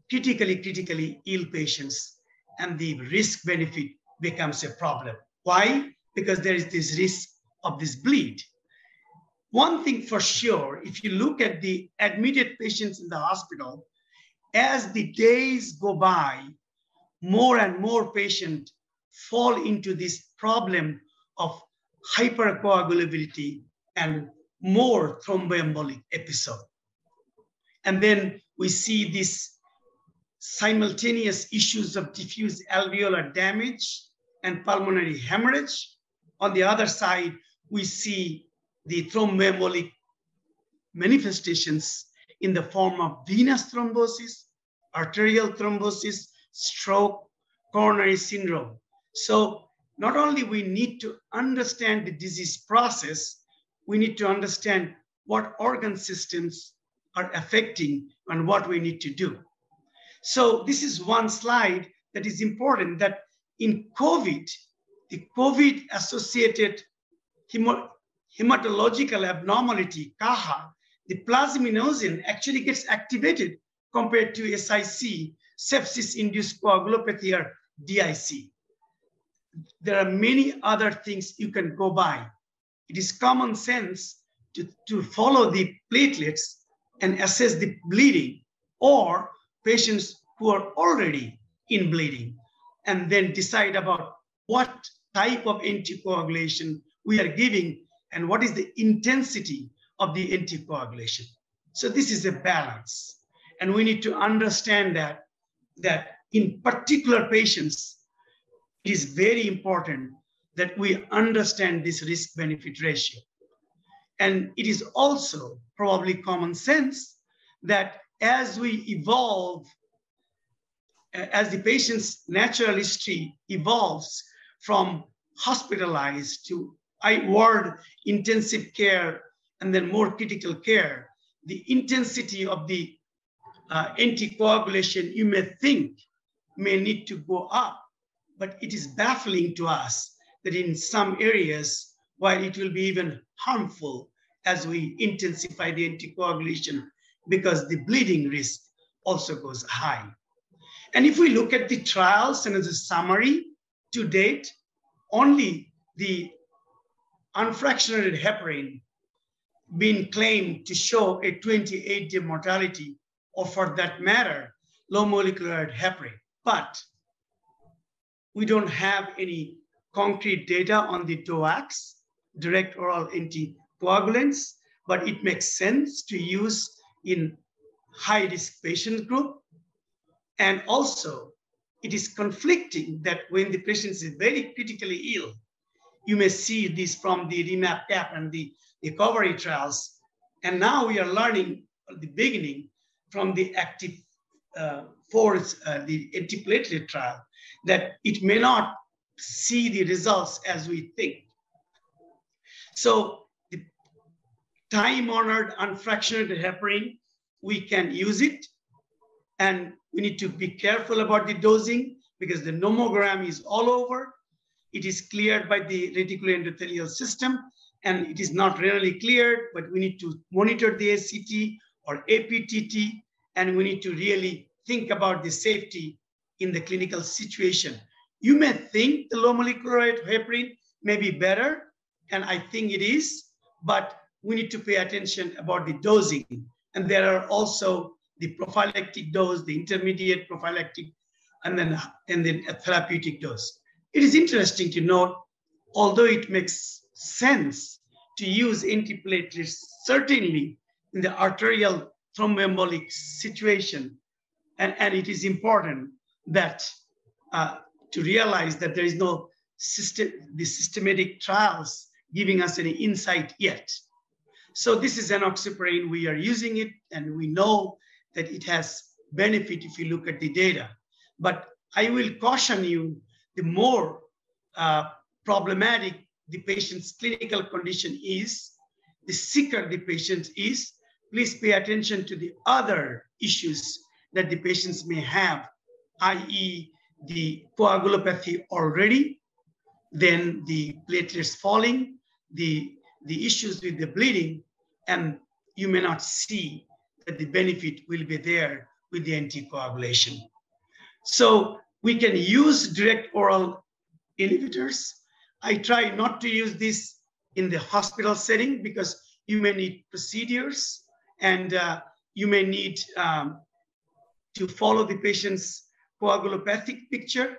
critically ill patients, and the risk benefit becomes a problem. Why? Because there is this risk of this bleed. One thing for sure, if you look at the admitted patients in the hospital, as the days go by, more and more patients fall into this problem of hypercoagulability and more thromboembolic episode. And then we see this simultaneous issues of diffuse alveolar damage and pulmonary hemorrhage. On the other side, we see the thromboembolic manifestations in the form of venous thrombosis, arterial thrombosis, stroke, coronary syndrome. So not only we need to understand the disease process, we need to understand what organ systems are affecting and what we need to do. So this is one slide that is important, that in COVID, the COVID-associated hematological abnormality, CAHA, the plasminogen actually gets activated compared to SIC, sepsis-induced coagulopathy, or DIC. There are many other things you can go by. It is common sense to follow the platelets and assess the bleeding, or patients who are already in bleeding, and then decide about what type of anticoagulation we are giving and what is the intensity of the anticoagulation. So this is a balance. And we need to understand that in particular patients, it is very important that we understand this risk-benefit ratio. And it is also probably common sense that as we evolve, as the patient's natural history evolves from hospitalized to ward intensive care and then more critical care, the intensity of the anticoagulation, you may think, may need to go up. But it is baffling to us that in some areas, while it will be even harmful as we intensify the anticoagulation, because the bleeding risk also goes high. And if we look at the trials and as a summary, to date, only the unfractionated heparin, been claimed to show a 28-day mortality, or for that matter, low molecular heparin. But we don't have any concrete data on the DOACs, direct oral anticoagulants, but it makes sense to use in high-risk patient group. And also, it is conflicting that when the patient is very critically ill, you may see this from the REMAP-CAP and the recovery trials. And now we are learning at the beginning from the active force, the antiplatelet trial, that it may not see the results as we think. So the time-honored unfractionated heparin, we can use it. And we need to be careful about the dosing because the nomogram is all over. It is cleared by the reticuloendothelial system, and it is not renally cleared, but we need to monitor the ACT or APTT, and we need to really think about the safety in the clinical situation. You may think the low molecular heparin may be better, and I think it is, but we need to pay attention about the dosing. And there are also the prophylactic dose, the intermediate prophylactic, and then a therapeutic dose. It is interesting to note, although it makes sense to use antiplatelets, certainly in the arterial thromboembolic situation, and it is important that to realize that there is no systematic trials giving us any insight yet. So this is enoxaparin, we are using it, and we know that it has benefit if you look at the data. But I will caution you, the more problematic the patient's clinical condition is, the sicker the patient is, please pay attention to the other issues that the patients may have, i.e. the coagulopathy already, then the platelets falling, the issues with the bleeding, and you may not see that the benefit will be there with the anticoagulation. So we can use direct oral inhibitors. I try not to use this in the hospital setting because you may need procedures and you may need to follow the patient's coagulopathic picture,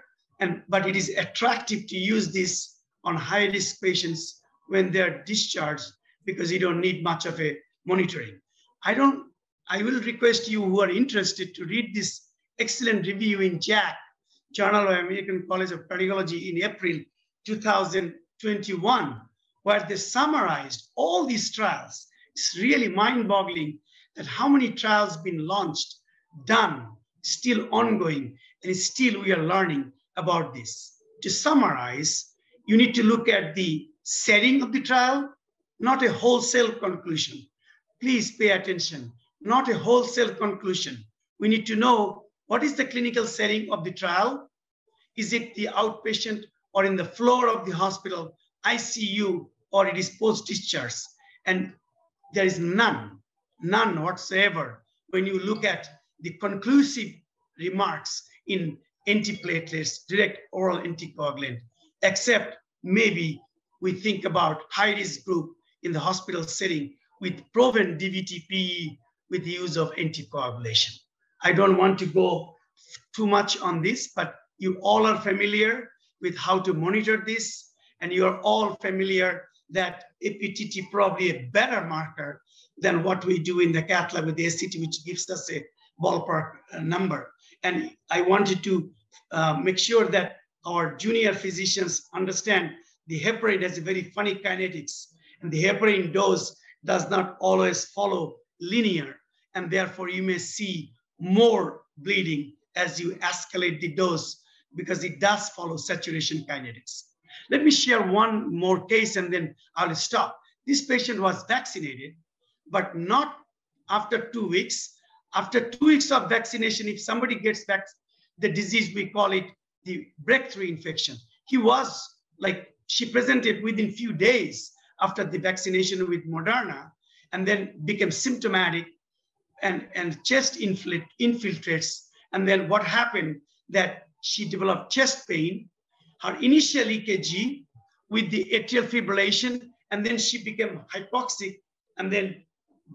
but it is attractive to use this on high-risk patients when they're discharged because you don't need much of a monitoring. I will request you who are interested to read this excellent review in JACC, Journal of American College of Cardiology, in April 2021, where they summarized all these trials. It's really mind-boggling that how many trials been launched, done, still ongoing, and still we are learning about this. To summarize, you need to look at the setting of the trial, not a wholesale conclusion. Please pay attention, not a wholesale conclusion. We need to know what is the clinical setting of the trial. Is it the outpatient or in the floor of the hospital, ICU, or it is post-discharge? And there is none whatsoever when you look at the conclusive remarks in antiplatelets, direct oral anticoagulant, except maybe we think about high-risk group in the hospital setting with proven DVT-PE with the use of anticoagulation. I don't want to go too much on this, but you all are familiar with how to monitor this, and you are all familiar that APTT probably a better marker than what we do in the cath lab with the ACT, which gives us a ballpark number. And I wanted to make sure that our junior physicians understand the heparin has a very funny kinetics, and the heparin dose does not always follow linear, and therefore you may see more bleeding as you escalate the dose because it does follow saturation kinetics. Let me share one more case and then I'll stop. This patient was vaccinated, but not after 2 weeks. After 2 weeks of vaccination, if somebody gets the disease, we call it the breakthrough infection. He was like, she presented within few days after the vaccination with Moderna, and then became symptomatic and chest infiltrates. And then what happened that she developed chest pain, her initial EKG with the atrial fibrillation, and then she became hypoxic and then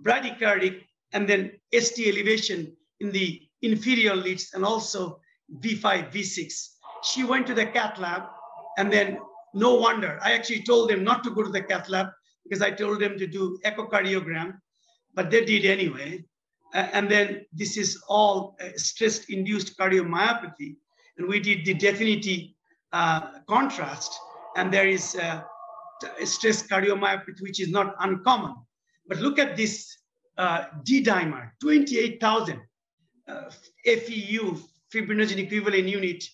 bradycardic, and then ST elevation in the inferior leads, and also V5, V6. She went to the cath lab, and then no wonder. I actually told them not to go to the cath lab because I told them to do echocardiogram, but they did anyway. And then this is all stress-induced cardiomyopathy. And we did the definitive contrast, and there is stress cardiomyopathy, which is not uncommon. But look at this D-dimer, 28,000 FEU, fibrinogen equivalent unit,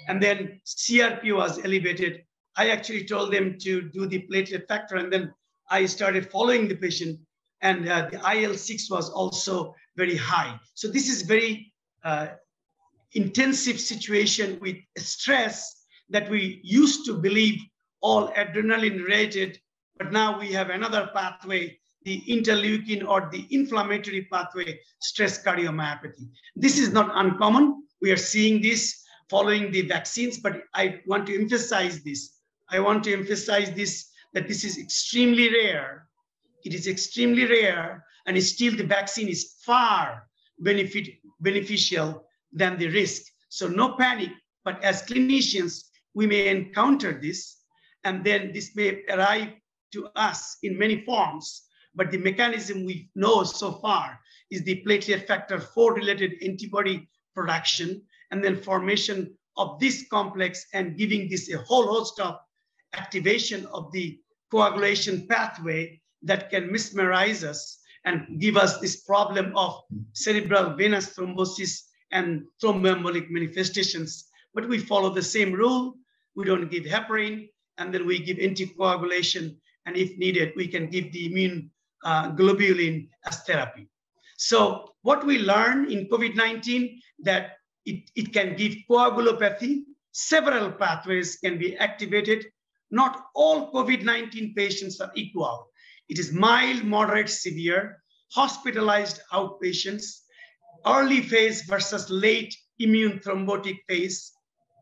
and then CRP was elevated. I actually told them to do the platelet factor, and then I started following the patient, and the IL-6 was also very high. So this is very intensive situation with stress that we used to believe all adrenaline related, but now we have another pathway, the interleukin or the inflammatory pathway, stress cardiomyopathy. This is not uncommon. We are seeing this following the vaccines, but I want to emphasize this. I want to emphasize this, that this is extremely rare. It is extremely rare, and still the vaccine is far beneficial than the risk. So no panic, but as clinicians, we may encounter this, and then this may arrive to us in many forms. But the mechanism we know so far is the platelet factor 4 related antibody production, and then formation of this complex and giving this a whole host of activation of the coagulation pathway that can mesmerize us and give us this problem of cerebral venous thrombosis and thromboembolic manifestations. But we follow the same rule. We don't give heparin, and then we give anticoagulation, and if needed, we can give the immune globulin as therapy. So what we learn in COVID-19, that it can give coagulopathy. Several pathways can be activated. Not all COVID-19 patients are equal. It is mild, moderate, severe, hospitalized outpatients, early phase versus late immune thrombotic phase,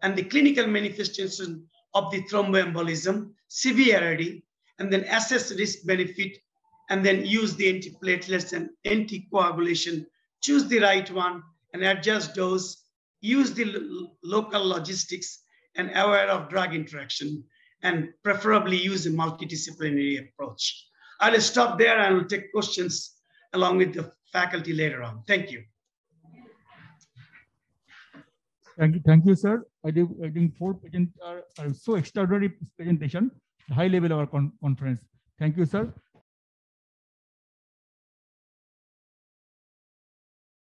and the clinical manifestation of the thromboembolism, severity, and then assess risk benefit, and then use the antiplatelets and anticoagulation, choose the right one and adjust dose, use the local logistics and aware of drug interaction, and preferably use a multidisciplinary approach. I'll stop there and will take questions along with the faculty later on. Thank you. Thank you, sir. I think 4 presents are so extraordinary presentation, high level of our conference. Thank you, sir.